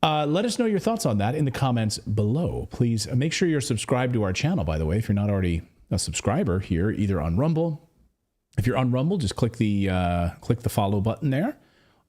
let us know your thoughts on that in the comments below. Please make sure you're subscribed to our channel, by the way, if you're not already a subscriber here, either on Rumble. If you're on Rumble, just click the follow button there.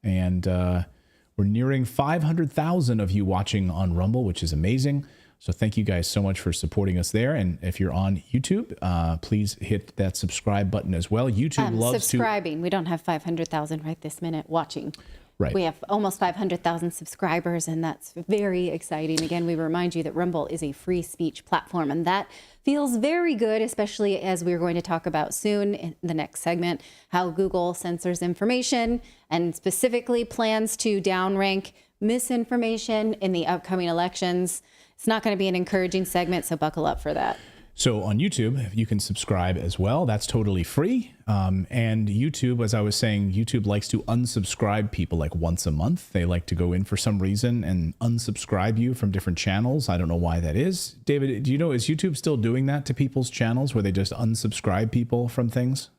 And we're nearing 500,000 of you watching on Rumble, which is amazing. So thank you guys so much for supporting us there. And if you're on YouTube, please hit that subscribe button as well. YouTube loves subscribing. We don't have 500,000 right this minute watching. Right. We have almost 500,000 subscribers, and that's very exciting. Again, we remind you that Rumble is a free speech platform, and that feels very good, especially as we're going to talk about soon in the next segment, how Google censors information and specifically plans to downrank misinformation in the upcoming elections. It's not going to be an encouraging segment, so buckle up for that. So on YouTube, you can subscribe as well. That's totally free. And YouTube, as I was saying, YouTube likes to unsubscribe people like once a month. They like to go in for some reason and unsubscribe you from different channels. I don't know why that is. David, do you know, is YouTube still doing that to people's channels where they just unsubscribe people from things?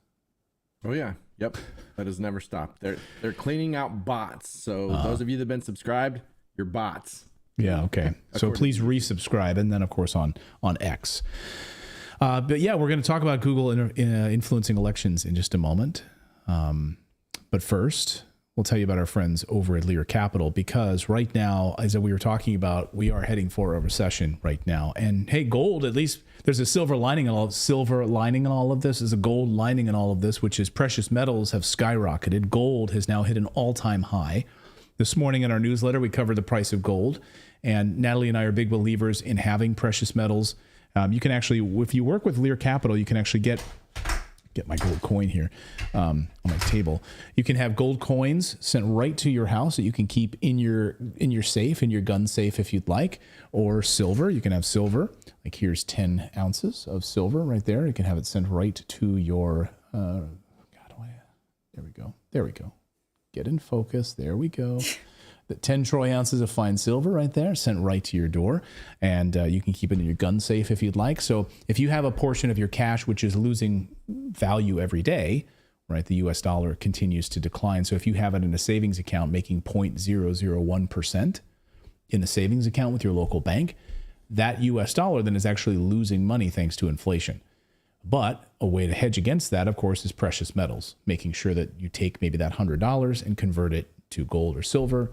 Oh, yeah. Yep. That has never stopped. They're cleaning out bots. So those of you that have been subscribed, you're bots. Yeah, okay. So please resubscribe, and then, of course, on X. But yeah, we're going to talk about Google influencing elections in just a moment. But first, we'll tell you about our friends over at Lear Capital, because right now, as we were talking about, we are heading for a recession right now. And hey, gold, at least there's a silver lining in all of this. There's a gold lining in all of this, which is precious metals have skyrocketed. Gold has now hit an all-time high. This morning in our newsletter, we covered the price of gold. And Natalie and I are big believers in having precious metals. You can actually, if you work with Lear Capital, you can actually get my gold coin here on my table. You can have gold coins sent right to your house that you can keep in your safe, in your gun safe if you'd like, or silver. You can have silver. Like here's 10 ounces of silver right there. You can have it sent right to your. There we go. There we go. Get in focus. There we go. The 10 troy ounces of fine silver right there, sent right to your door. And you can keep it in your gun safe if you'd like. So if you have a portion of your cash which is losing value every day, right, the US dollar continues to decline. So if you have it in a savings account making 0.001% in a savings account with your local bank, that US dollar then is actually losing money thanks to inflation. But a way to hedge against that, of course, is precious metals, making sure that you take maybe that $100 and convert it to gold or silver.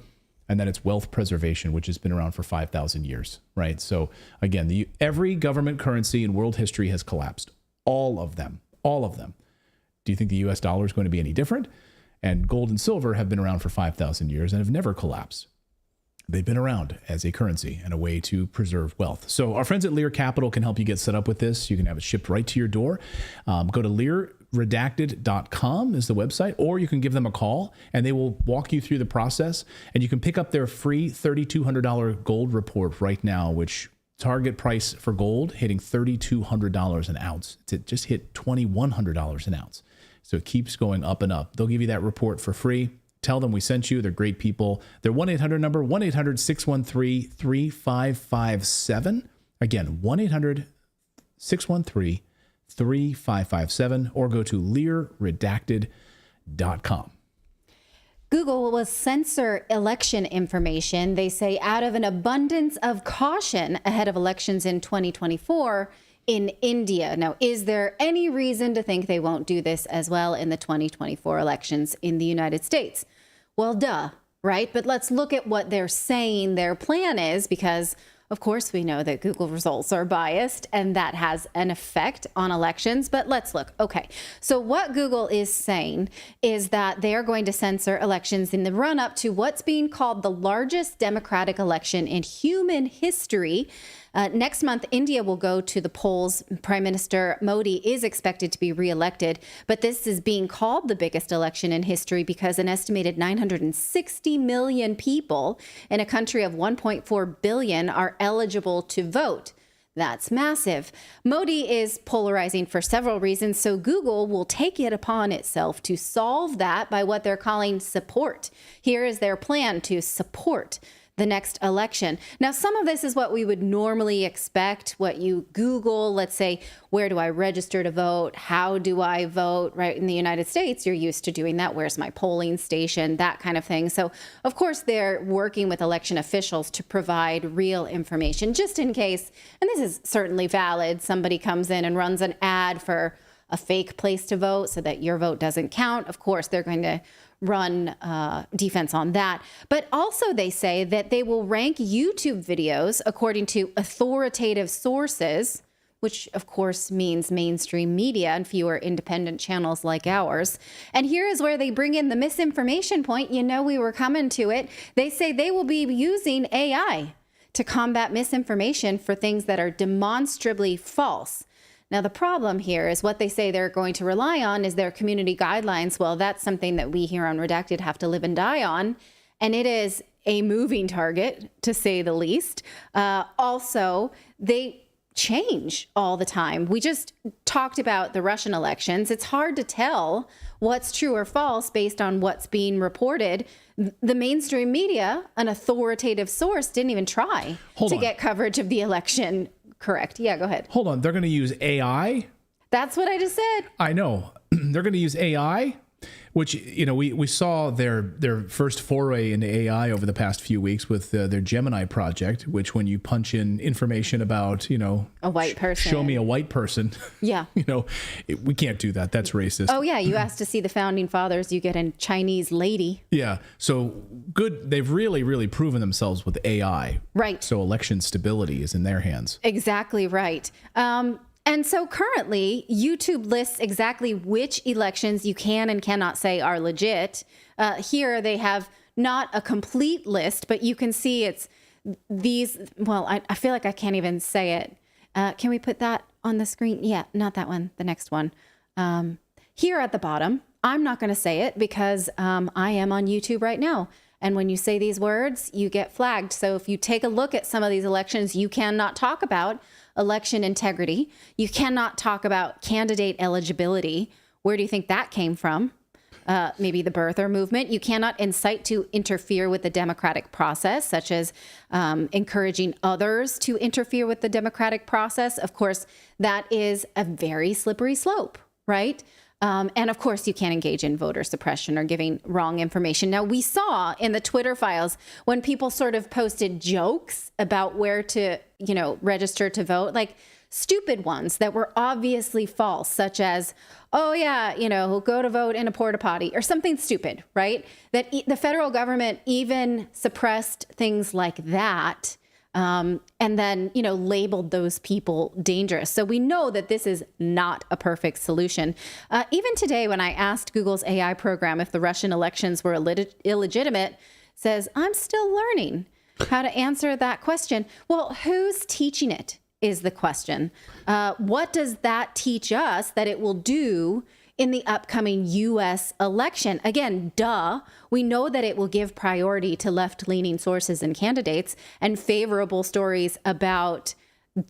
And then it's wealth preservation, which has been around for 5,000 years, right? So again, every government currency in world history has collapsed. All of them. Do you think the US dollar is going to be any different? And gold and silver have been around for 5,000 years and have never collapsed. They've been around as a currency and a way to preserve wealth. So our friends at Lear Capital can help you get set up with this. You can have it shipped right to your door. Go to Redacted.com is the website, or you can give them a call and they will walk you through the process, and you can pick up their free $3,200 gold report right now, which target price for gold hitting $3,200 an ounce. It just hit $2,100 an ounce. So it keeps going up and up. They'll give you that report for free. Tell them we sent you. They're great people. Their 1-800 number, 1-800-613-3557. Again, 1-800-613-3557, or go to LearRedacted.com. Google will censor election information, they say, out of an abundance of caution ahead of elections in 2024 in India. Now, is there any reason to think they won't do this as well in the 2024 elections in the United States? Well, duh, right? But let's look at what they're saying their plan is, because Of course, we know that Google results are biased and that has an effect on elections, but let's look. Okay, so what Google is saying is that they are going to censor elections in the run-up to what's being called the largest democratic election in human history. Next month, India will go to the polls. Prime Minister Modi is expected to be reelected, but this is being called the biggest election in history because an estimated 960 million people in a country of 1.4 billion are eligible to vote. That's massive. Modi is polarizing for several reasons, so Google will take it upon itself to solve that by what they're calling support. Here is their plan to support the next election. Now, some of this is what we would normally expect, what you Google, let's say, where do I register to vote? How do I vote? Right, in the United States, you're used to doing that. Where's my polling station? That kind of thing. So, of course, they're working with election officials to provide real information, just in case, and this is certainly valid, somebody comes in and runs an ad for a fake place to vote so that your vote doesn't count. Of course, they're going to run defense on that. But also they say that they will rank YouTube videos according to authoritative sources, which of course means mainstream media and fewer independent channels like ours. And here is where they bring in the misinformation point. You know, we were coming to it. They say they will be using AI to combat misinformation for things that are demonstrably false. Now, the problem here is what they say they're going to rely on is their community guidelines. Well, that's something that we here on Redacted have to live and die on. And it is a moving target, to say the least. Also, they change all the time. We just talked about the Russian elections. It's hard to tell what's true or false based on what's being reported. The mainstream media, an authoritative source, didn't even try to get coverage of the election correct. Yeah, go ahead. Hold on. They're going to use AI? That's what I just said. I know. They're going to use AI, which, you know, we saw their first foray into AI over the past few weeks with their Gemini project, which when you punch in information about, you know, a white person, show me a white person. Yeah. You know, we can't do that. That's racist. Oh, yeah. You asked to see the founding fathers, you get a Chinese lady. Yeah. So good. They've really proven themselves with AI. Right. So election stability is in their hands. Exactly right. And so currently, YouTube lists exactly which elections you can and cannot say are legit. Here they have not a complete list, but you can see it's these. Well, I feel like I can't even say it. Can we put that on the screen? Yeah, not that one. The next one. Here at the bottom, I'm not going to say it because I am on YouTube right now. And when you say these words, you get flagged. So if you take a look at some of these elections, you cannot talk about election integrity. You cannot talk about candidate eligibility. Where do you think that came from? Maybe the birther movement. You cannot incite to interfere with the democratic process, such as encouraging others to interfere with the democratic process. Of course, that is a very slippery slope, right? And of course, you can't engage in voter suppression or giving wrong information. Now, we saw in the Twitter files when people sort of posted jokes about where to, you know, register to vote, like stupid ones that were obviously false, such as, oh, yeah, you know, go to vote in a porta potty or something stupid, right? That the federal government even suppressed things like that. And then, you know, labeled those people dangerous. So we know that this is not a perfect solution. Even today, when I asked Google's AI program if the Russian elections were illegitimate, says, I'm still learning how to answer that question. Well, who's teaching it is the question. What does that teach us that it will do in the upcoming U.S. election? Again, duh. We know that it will give priority to left-leaning sources and candidates, and favorable stories about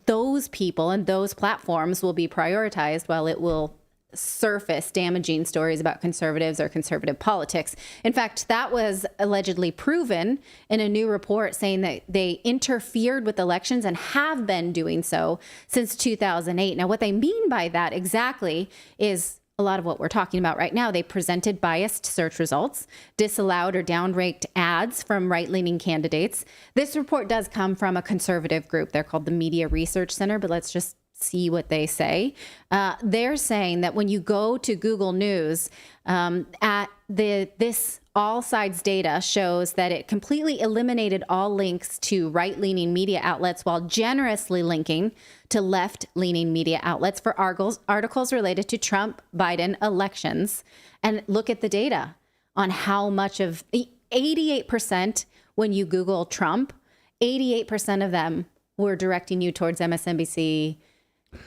those people and those platforms will be prioritized, while it will surface damaging stories about conservatives or conservative politics. In fact, that was allegedly proven in a new report saying that they interfered with elections and have been doing so since 2008. Now, what they mean by that exactly is a lot of what we're talking about right now. They presented biased search results, disallowed or downranked ads from right-leaning candidates. This report does come from a conservative group. They're called the Media Research Center, but let's just see what they say. They're saying that when you go to Google News, at this all sides data shows that it completely eliminated all links to right-leaning media outlets while generously linking to left-leaning media outlets for articles related to Trump-Biden elections. And look at the data on how much of 88% when you Google Trump, 88% of them were directing you towards MSNBC,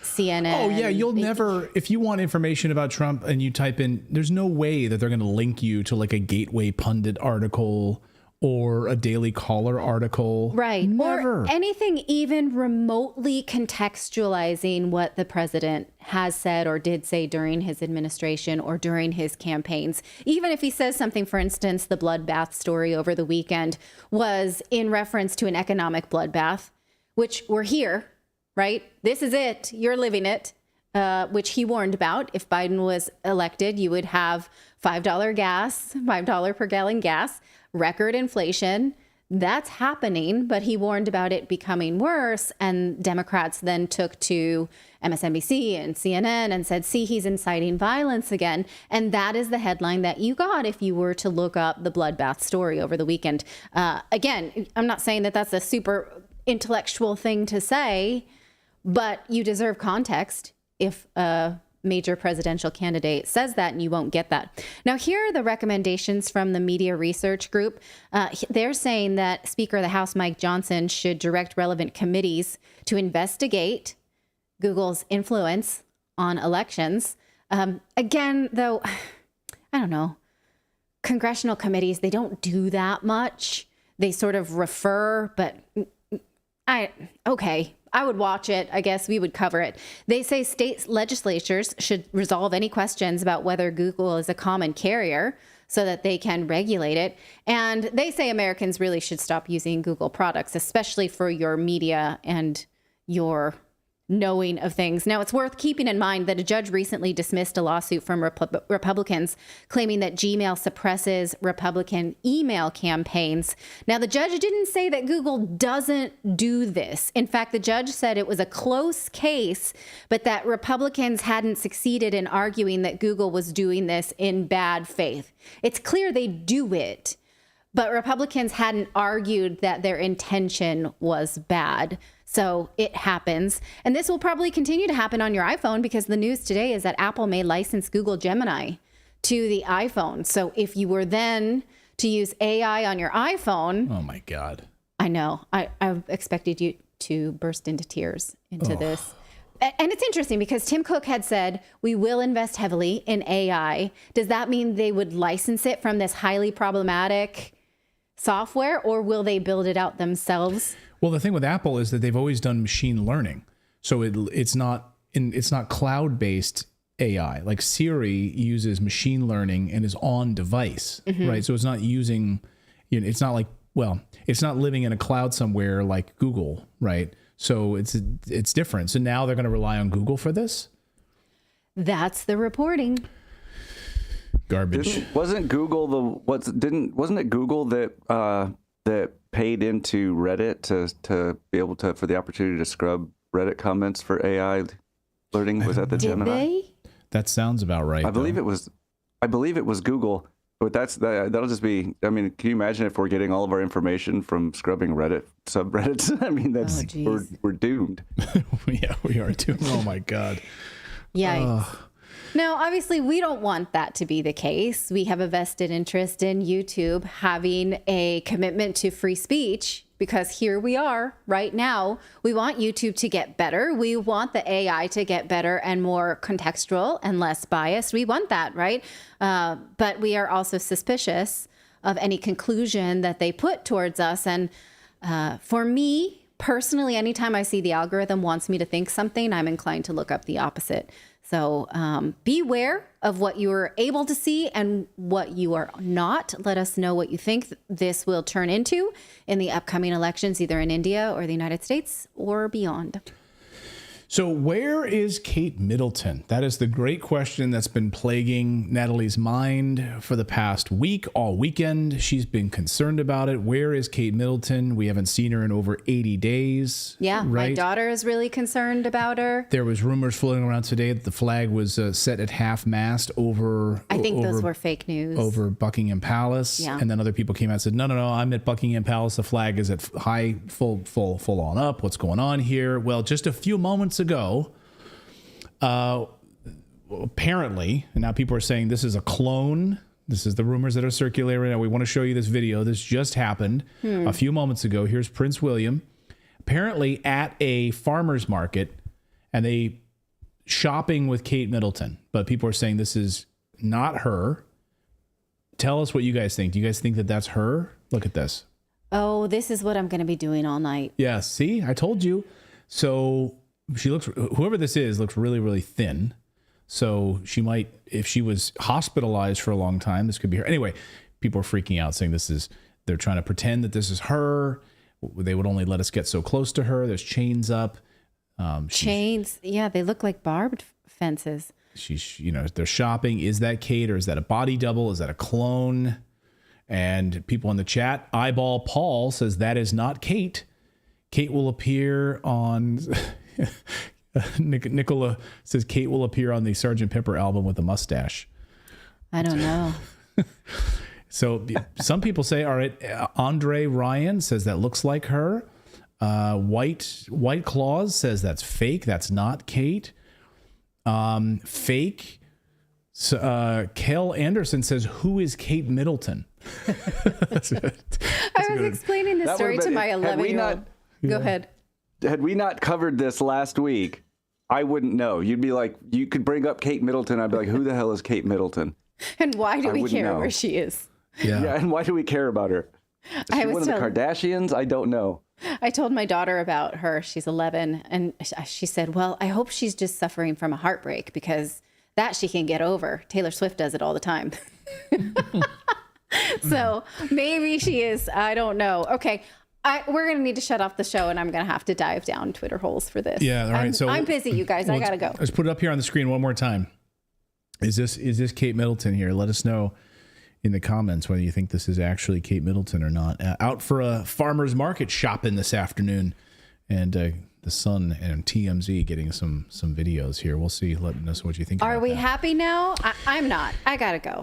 CNN. Oh, yeah. You'll never, if you want information about Trump and you type in, there's no way that they're going to link you to like a Gateway Pundit article or a Daily Caller article. Right. Never. Or anything even remotely contextualizing what the president has said or did say during his administration or during his campaigns. Even if he says something, for instance, the bloodbath story over the weekend was in reference to an economic bloodbath, which we're here. Right? This is it. You're living it, which he warned about. If Biden was elected, you would have $5 gas, $5 per gallon gas, record inflation. That's happening, but he warned about it becoming worse. And Democrats then took to MSNBC and CNN and said, see, he's inciting violence again. And that is the headline that you got if you were to look up the bloodbath story over the weekend. Again, I'm not saying that that's a super intellectual thing to say, but you deserve context if a major presidential candidate says that, and you won't get that. Now, here are the recommendations from the Media Research Group. They're saying that Speaker of the House Mike Johnson should direct relevant committees to investigate Google's influence on elections. Again, though, I don't know. Congressional committees, they don't do that much. They sort of refer, but okay. I would watch it. I guess we would cover it. They say state legislatures should resolve any questions about whether Google is a common carrier so that they can regulate it. And they say Americans really should stop using Google products, especially for your media and your knowing of things. Now, it's worth keeping in mind that a judge recently dismissed a lawsuit from Republicans claiming that Gmail suppresses Republican email campaigns. Now, the judge didn't say that Google doesn't do this. In fact, the judge said it was a close case, but that Republicans hadn't succeeded in arguing that Google was doing this in bad faith. It's clear they do it, but Republicans hadn't argued that their intention was bad. So it happens. And this will probably continue to happen on your iPhone because the news today is that Apple may license Google Gemini to the iPhone. So if you were then to use AI on your iPhone. Oh, my God. I know. I expected you to burst into tears into this. And it's interesting because Tim Cook had said, we will invest heavily in AI. Does that mean they would license it from this highly problematic software, or will they build it out themselves? Well, the thing with Apple is that they've always done machine learning. So it's not cloud-based AI. Like Siri uses machine learning and is on device, right? So it's not using, it's not like, it's not living in a cloud somewhere like Google, right? So it's different. So now they're going to rely on Google for this? That's the reporting. Garbage. Wasn't it Google that paid into Reddit to be able to, for the opportunity to scrub Reddit comments for AI learning? Was that the Gemini? They? That sounds about right. I believe it was Google, but that'll just be, I mean, can you imagine if we're getting all of our information from scrubbing Reddit subreddits? I mean, that's, we're doomed. Yeah, we are doomed. Oh my God. Yikes. Now, obviously, we don't want that to be the case. We have a vested interest in YouTube having a commitment to free speech because here we are right now. We want YouTube to get better. We want the AI to get better and more contextual and less biased. We want that, right? But we are also suspicious of any conclusion that they put towards us. And for me, personally, anytime I see the algorithm wants me to think something, I'm inclined to look up the opposite. So beware of what you are able to see and what you are not. Let us know what you think this will turn into in the upcoming elections, either in India or the United States or beyond. So where is Kate Middleton? That is the great question that's been plaguing Natalie's mind for the past week, all weekend. She's been concerned about it. Where is Kate Middleton? We haven't seen her in over 80 days. Yeah, right? My daughter is really concerned about her. There was rumors floating around today that the flag was set at half-mast over... I think those were fake news. Over Buckingham Palace. Yeah. And then other people came out and said, no, I'm at Buckingham Palace. The flag is at high, full on up. What's going on here? Well, just a few moments ago, apparently, and now people are saying this is a clone. This is the rumors that are circulating right now. We want to show you this video. This just happened a few moments ago. Here's Prince William, apparently at a farmer's market, and they shopping with Kate Middleton. But people are saying this is not her. Tell us what you guys think. Do you guys think that that's her? Look at this. Oh, this is what I'm going to be doing all night. Yeah, see? I told you. So she looks, whoever this is, looks really, really thin. So she might, if she was hospitalized for a long time, this could be her. Anyway, people are freaking out saying they're trying to pretend that this is her. They would only let us get so close to her. There's chains up. Chains? Yeah, they look like barbed fences. She's, they're shopping. Is that Kate or is that a body double? Is that a clone? And people in the chat, Eyeball Paul says that is not Kate. Kate will appear on... Nicola says Kate will appear on the Sgt. Pepper album with a mustache. I don't know. So some people say, all right, Andre Ryan says that looks like her. White Claws says that's fake. That's not Kate. Fake. Kel Anderson says, who is Kate Middleton? I was explaining this story to my 11-year-old. Go ahead. Had we not covered this last week, I wouldn't know. You'd be like, you could bring up Kate Middleton. I'd be like, who the hell is Kate Middleton? And why do we care know. where she is? Yeah, and why do we care about her? Is she one of the Kardashians? I don't know. I told my daughter about her. She's 11. And she said, well, I hope she's just suffering from a heartbreak because that she can get over. Taylor Swift does it all the time. So maybe she is. I don't know. Okay. We're going to need to shut off the show, and I'm going to have to dive down Twitter holes for this. Yeah, all right. I'm busy, you guys. I got to go. Let's put it up here on the screen one more time. Is this Kate Middleton here? Let us know in the comments whether you think this is actually Kate Middleton or not. Out for a farmer's market shopping this afternoon, and the Sun and TMZ getting some videos here. We'll see. Let us know what you think. Are we happy now? I'm not. I gotta go.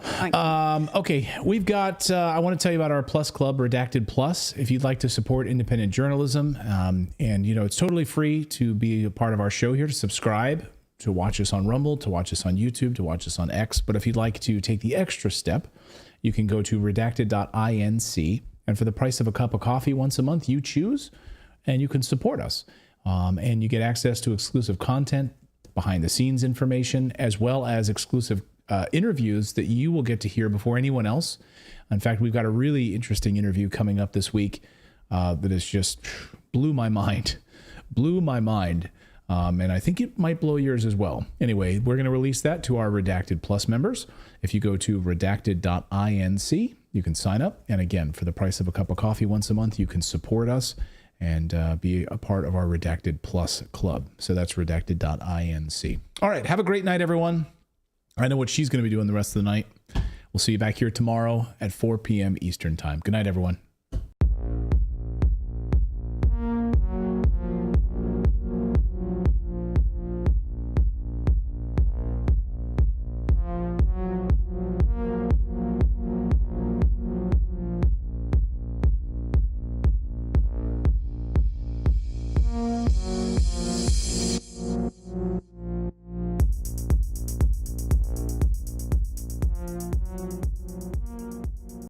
Okay, we've got. I want to tell you about our Plus Club, Redacted Plus. If you'd like to support independent journalism, and it's totally free to be a part of our show here, to subscribe, to watch us on Rumble, to watch us on YouTube, to watch us on X. But if you'd like to take the extra step, you can go to redacted.inc, and for the price of a cup of coffee once a month, you choose, and you can support us. And you get access to exclusive content, behind the scenes information, as well as exclusive interviews that you will get to hear before anyone else. In fact, we've got a really interesting interview coming up this week that has just blew my mind. And I think it might blow yours as well. Anyway, we're going to release that to our Redacted Plus members. If you go to redacted.inc, you can sign up. And again, for the price of a cup of coffee once a month, you can support us and be a part of our Redacted Plus Club. So that's redacted.inc. All right, have a great night, everyone. I know what she's going to be doing the rest of the night. We'll see you back here tomorrow at 4 p.m. Eastern Time. Good night, everyone.